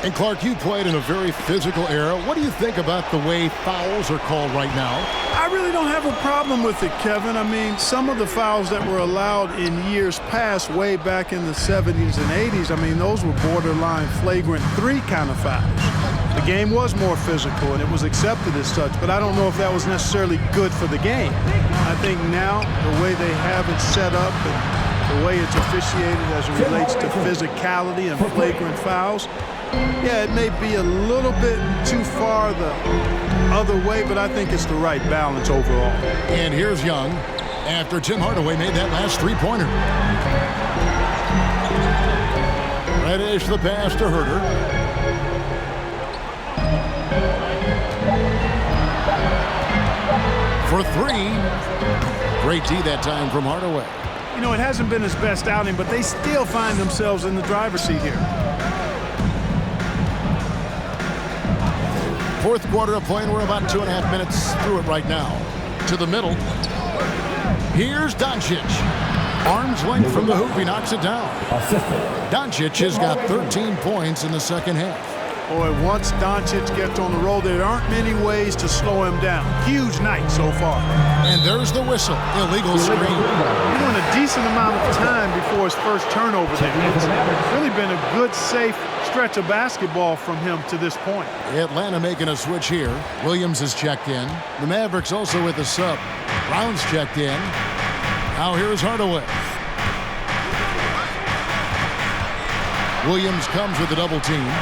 And Clark, you played in a very physical era. What do you think about the way fouls are called right now? I really don't have a problem with it, Kevin. I mean, some of the fouls that were allowed in years past, way back in the 70s and 80s, I mean, those were borderline flagrant 3 kind of fouls. The game was more physical, and it was accepted as such, but I don't know if that was necessarily good for the game. I think now, the way they have it set up and the way it's officiated as it relates to physicality and flagrant fouls, yeah, it may be a little bit too far the other way, but I think it's the right balance overall. And here's Young after Tim Hardaway made that last 3-pointer. Reddish the pass to Herter. For 3. Great D that time from Hardaway. You know, it hasn't been his best outing, but they still find themselves in the driver's seat here. Fourth quarter of play, and we're about 2.5 minutes through it right now. To the middle. Here's Doncic. Arm's length from the hoop. He knocks it down. Doncic has got 13 points in the second half. Boy, once Doncic gets on the roll, there aren't many ways to slow him down. Huge night so far. And there's the whistle. Illegal screen. He went a decent amount of time before his first turnover there. It's really been a good, safe stretch of basketball from him to this point. Atlanta making a switch here. Williams is checked in. The Mavericks also with a sub. Brown's checked in. Now here's Hardaway. Williams comes with a double team.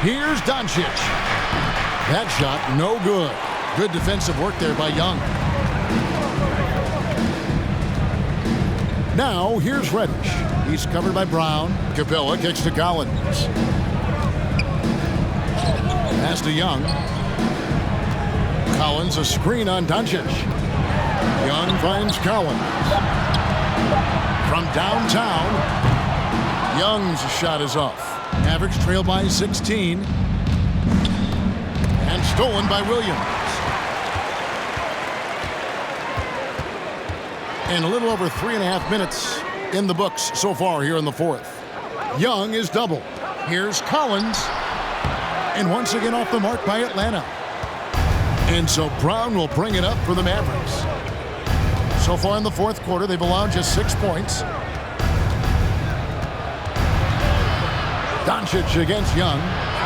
Here's Doncic. That shot, no good. Good defensive work there by Young. Now, here's Reddish. He's covered by Brown. Capela kicks to Collins. Pass to Young. Collins, a screen on Doncic. Young finds Collins. From downtown, Young's shot is off. Mavericks trail by 16. And stolen by Williams. And a little over 3.5 minutes in the books so far here in the fourth. Young is double. Here's Collins. And once again off the mark by Atlanta. And so Brown will bring it up for the Mavericks. So far in the fourth quarter, they've allowed just 6 points. Doncic against Young.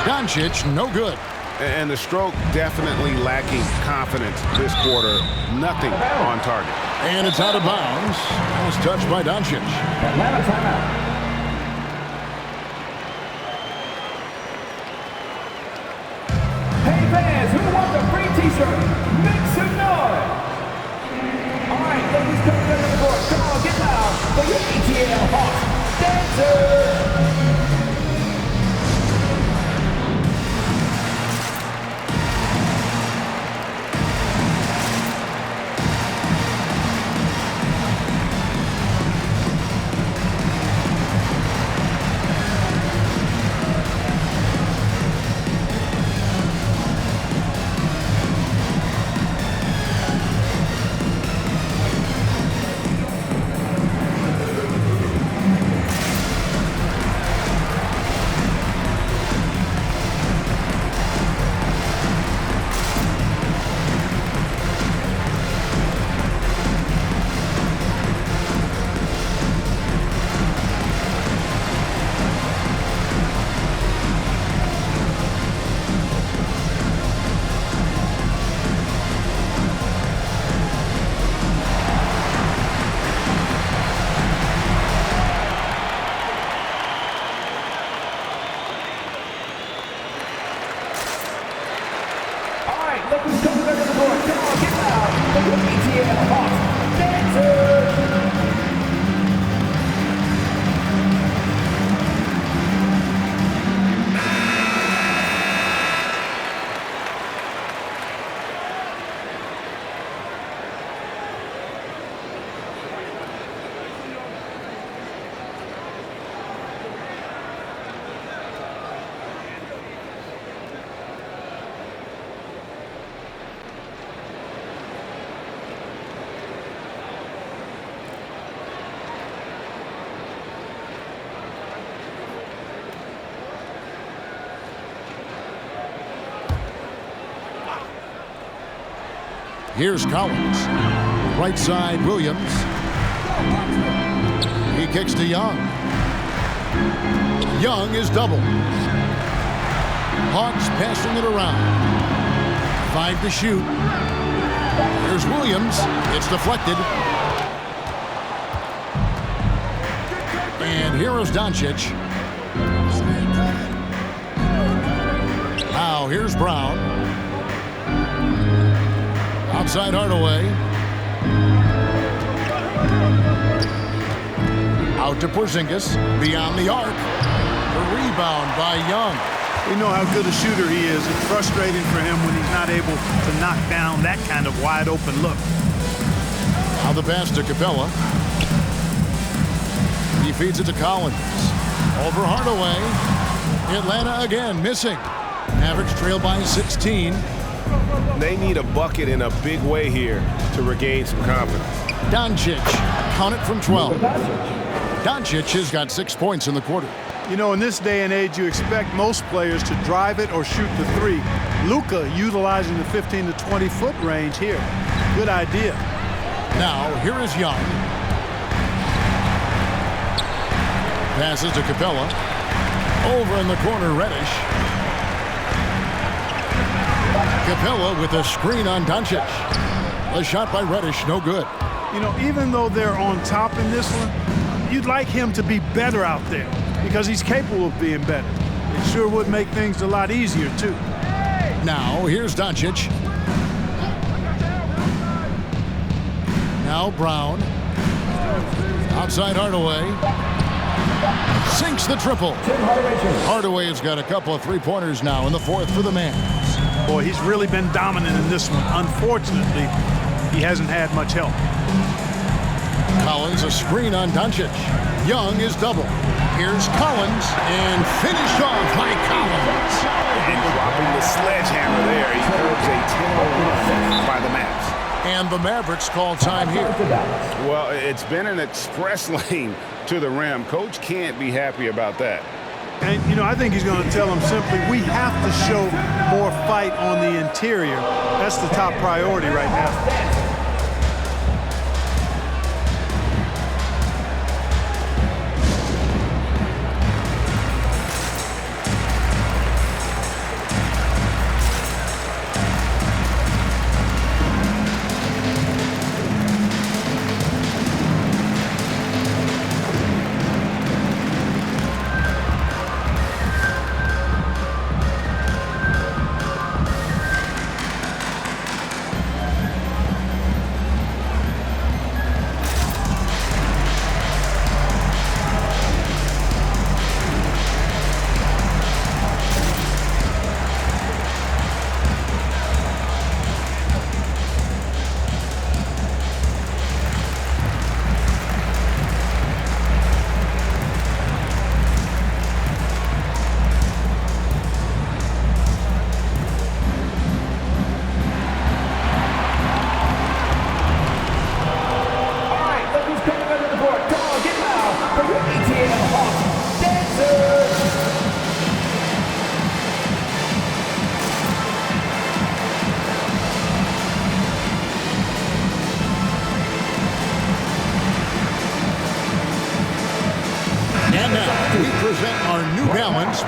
Doncic, no good. And the stroke definitely lacking confidence this quarter. Nothing on target. And it's out of bounds. That was touched by Doncic. Atlanta timeout. Hey fans, who wants a free t-shirt? Make some noise. All right, ladies, come to the board. Come on, get loud for your ETL Hawks dancer. Here's Collins. Right side, Williams. He kicks to Young. Young is double. Hawks passing it around. 5 to shoot. Here's Williams. It's deflected. And here is Doncic. Now here's Brown. Outside Hardaway. Out to Porzingis. Beyond the arc. The rebound by Young. We know how good a shooter he is. It's frustrating for him when he's not able to knock down that kind of wide open look. Now the pass to Capela. He feeds it to Collins. Over Hardaway. Atlanta again missing. Mavericks trail by 16. They need a bucket in a big way here to regain some confidence. Doncic, count it from 12. Doncic has got 6 points in the quarter. You know, in this day and age, you expect most players to drive it or shoot the three. Luka utilizing the 15 to 20-foot range here. Good idea. Now, here is Young. Passes to Capela. Over in the corner, Reddish. Capela with a screen on Doncic. A shot by Reddish, no good. You know, even though they're on top in this one, you'd like him to be better out there because he's capable of being better. It sure would make things a lot easier, too. Now, here's Doncic. Now Brown. Outside Hardaway. Sinks the triple. Hardaway has got a couple of three-pointers now in the fourth for the man. Boy, he's really been dominant in this one. Unfortunately, he hasn't had much help. Collins, a screen on Doncic. Young is double. Here's Collins, and finished off by Collins. And dropping the sledgehammer there. He curbs a 10-0 by the Mavs. And the Mavericks call time here. Well, it's been an express lane to the rim. Coach can't be happy about that. And, you know, I think he's going to tell them simply, we have to show more fight on the interior. That's the top priority right now.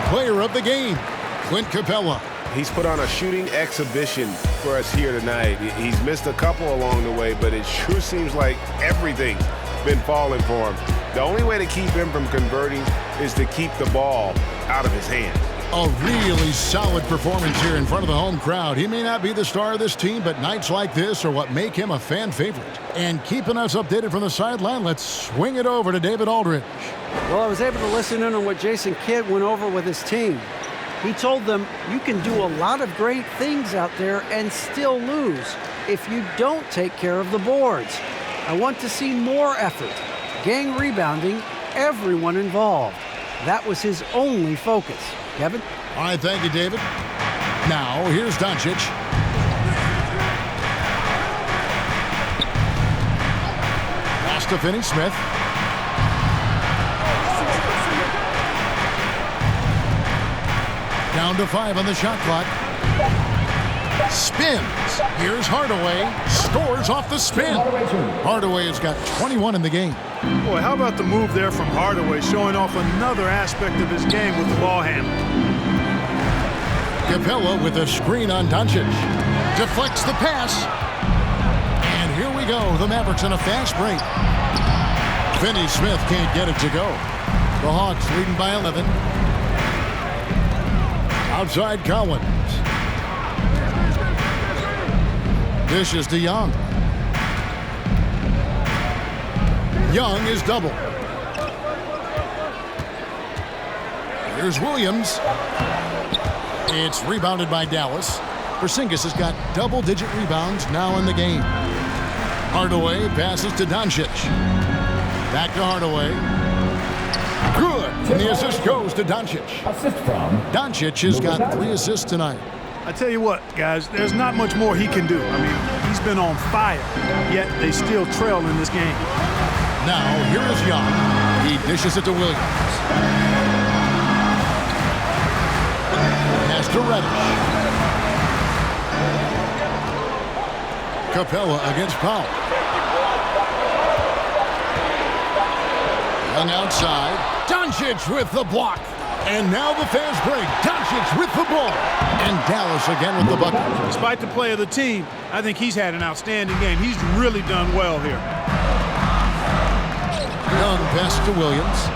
Player of the game, Clint Capela. He's put on a shooting exhibition for us here tonight. He's missed a couple along the way, but it sure seems like everything's been falling for him. The only way to keep him from converting is to keep the ball out of his hands. A really solid performance here in front of the home crowd. He may not be the star of this team, but nights like this are what make him a fan favorite. And keeping us updated from the sideline, let's swing it over to David Aldridge. Well, I was able to listen in on what Jason Kidd went over with his team. He told them, you can do a lot of great things out there and still lose if you don't take care of the boards. I want to see more effort, gang rebounding, everyone involved. That was his only focus. Kevin? All right, thank you, David. Now, here's Doncic. Pass to Finney-Smith. Down to 5 on the shot clock. Spins. Here's Hardaway. Scores off the spin. Hardaway has got 21 in the game. Boy, how about the move there from Hardaway, showing off another aspect of his game with the ball handling. Capela with a screen on Doncic. Deflects the pass. And here we go. The Mavericks on a fast break. Finney-Smith can't get it to go. The Hawks leading by 11. Outside Collins. Dishes to Young. Young is double. Here's Williams. It's rebounded by Dallas. Porzingis has got double-digit rebounds now in the game. Hardaway passes to Doncic. Back to Hardaway. Good. And the assist goes to Doncic. Assist from Doncic has got 3 assists tonight. I tell you what, guys, there's not much more he can do. I mean, he's been on fire, yet they still trail in this game. Now, here is Young. He dishes it to Williams. to Reddish. Capela against Powell. Young outside. Doncic with the block. And now the fast break. Doncic with the ball. And Dallas again with the bucket. Despite the play of the team, I think he's had an outstanding game. He's really done well here. Young pass to Williams.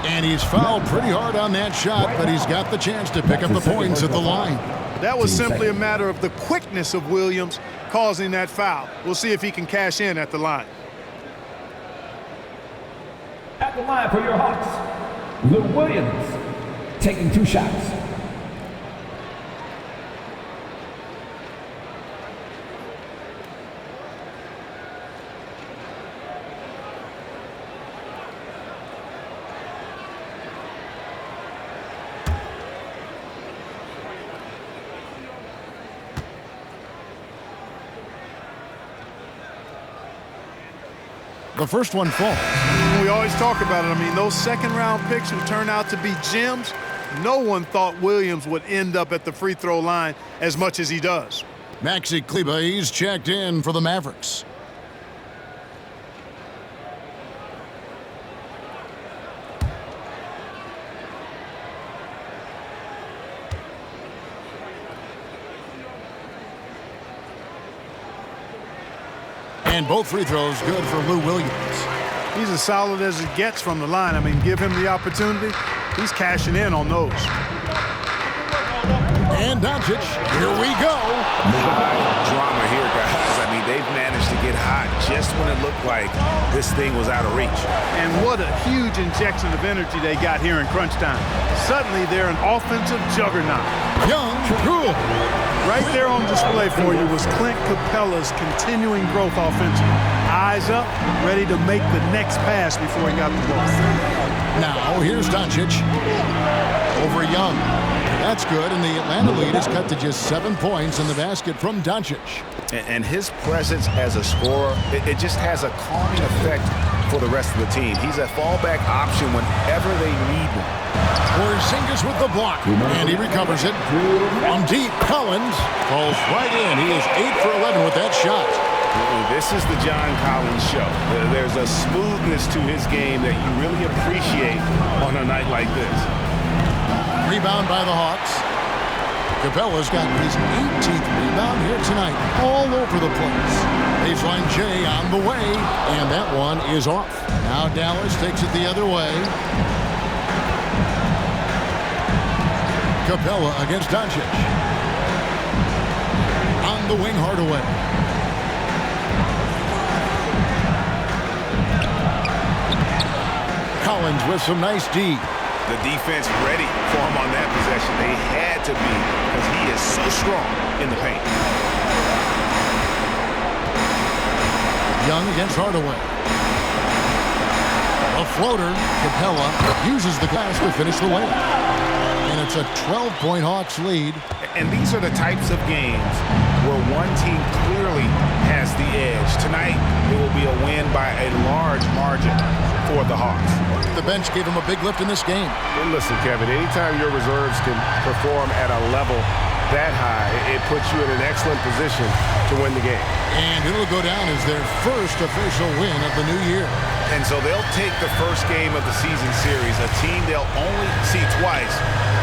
And he's fouled pretty hard on that shot, but he's got the chance to pick up the points at the line. That was simply a matter of the quickness of Williams causing that foul. We'll see if he can cash in at the line. At the line for your Hawks, Lou Williams taking 2 shots. The first one falls. We always talk about it. I mean, those second-round picks who turn out to be gems, no one thought Williams would end up at the free throw line as much as he does. Maxi Kleber, he's checked in for the Mavericks. And both free throws good for Lou Williams. He's as solid as it gets from the line. I mean, give him the opportunity. He's cashing in on those. And Doncic, here we go. Drama here, guys. I mean, they've managed to get hot just when it looked like this thing was out of reach. And what a huge injection of energy they got here in crunch time. Suddenly, they're an offensive juggernaut. Young, cool. Right there on display for you was Clint Capela's continuing growth offensively. Eyes up, ready to make the next pass before he got the ball. Now, here's Doncic over Young. That's good, and the Atlanta lead is cut to just 7 points in the basket from Doncic. And his presence as a scorer, it just has a calming effect for the rest of the team. He's a fallback option whenever they need one. Porzingis with the block, and he recovers it. From deep, Collins falls right in. He is 8 for 11 with that shot. This is the John Collins show. There's a smoothness to his game that you really appreciate on a night like this. Rebound by the Hawks. Capela's got his 18th rebound here tonight, all over the place. Baseline J on the way, and that one is off. Now Dallas takes it the other way. Capela against Doncic. On the wing, Hardaway. Collins with some nice D. The defense ready for him on that possession. They had to be because he is so strong in the paint. Young against Hardaway. A floater. Capela uses the glass to finish the layup. And it's a 12-point Hawks lead. And these are the types of games where one team clearly has the edge. Tonight, it will be a win by a large margin for the Hawks. The bench gave him a big lift in this game. And listen, Kevin, anytime your reserves can perform at a level that high, it puts you in an excellent position to win the game. And it'll go down as their first official win of the new year. And so they'll take the first game of the season series, a team they'll only see twice.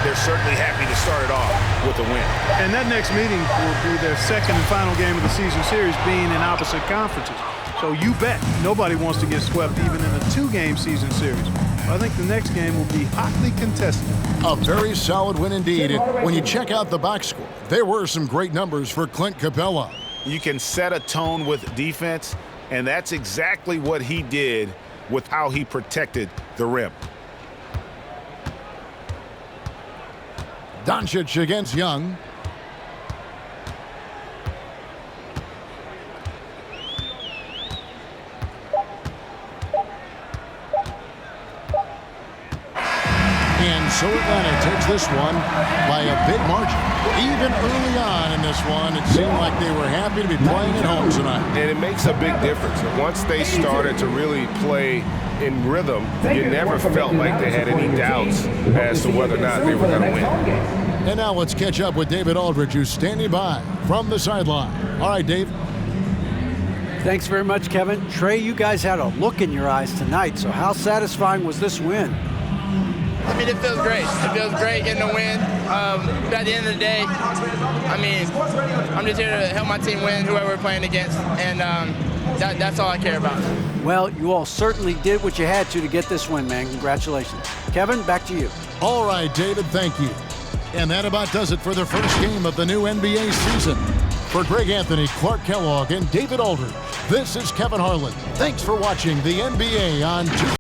They're certainly happy to start it off with a win. And that next meeting will be their second and final game of the season series, being in opposite conferences. So you bet nobody wants to get swept even in a 2-game season series. I think the next game will be hotly contested. A very solid win indeed. And when you check out the box score, there were some great numbers for Clint Capela. You can set a tone with defense, and that's exactly what he did with how he protected the rim. Doncic against Young. So Atlanta takes this one by a big margin. Even early on in this one, it seemed like they were happy to be playing at home tonight. And it makes a big difference. Once they started to really play in rhythm, you never felt like they had any doubts as to whether or not they were going to win. And now let's catch up with David Aldridge, who's standing by from the sideline. All right, Dave. Thanks very much, Kevin. Trey, you guys had a look in your eyes tonight, so how satisfying was this win? I mean, it feels great. It feels great getting a win. But at the end of the day, I mean, I'm just here to help my team win, whoever we're playing against, and that's all I care about. Well, you all certainly did what you had to get this win, man. Congratulations. Kevin, back to you. All right, David, thank you. And that about does it for the first game of the new NBA season. For Greg Anthony, Clark Kellogg, and David Aldridge, this is Kevin Harlan. Thanks for watching the NBA on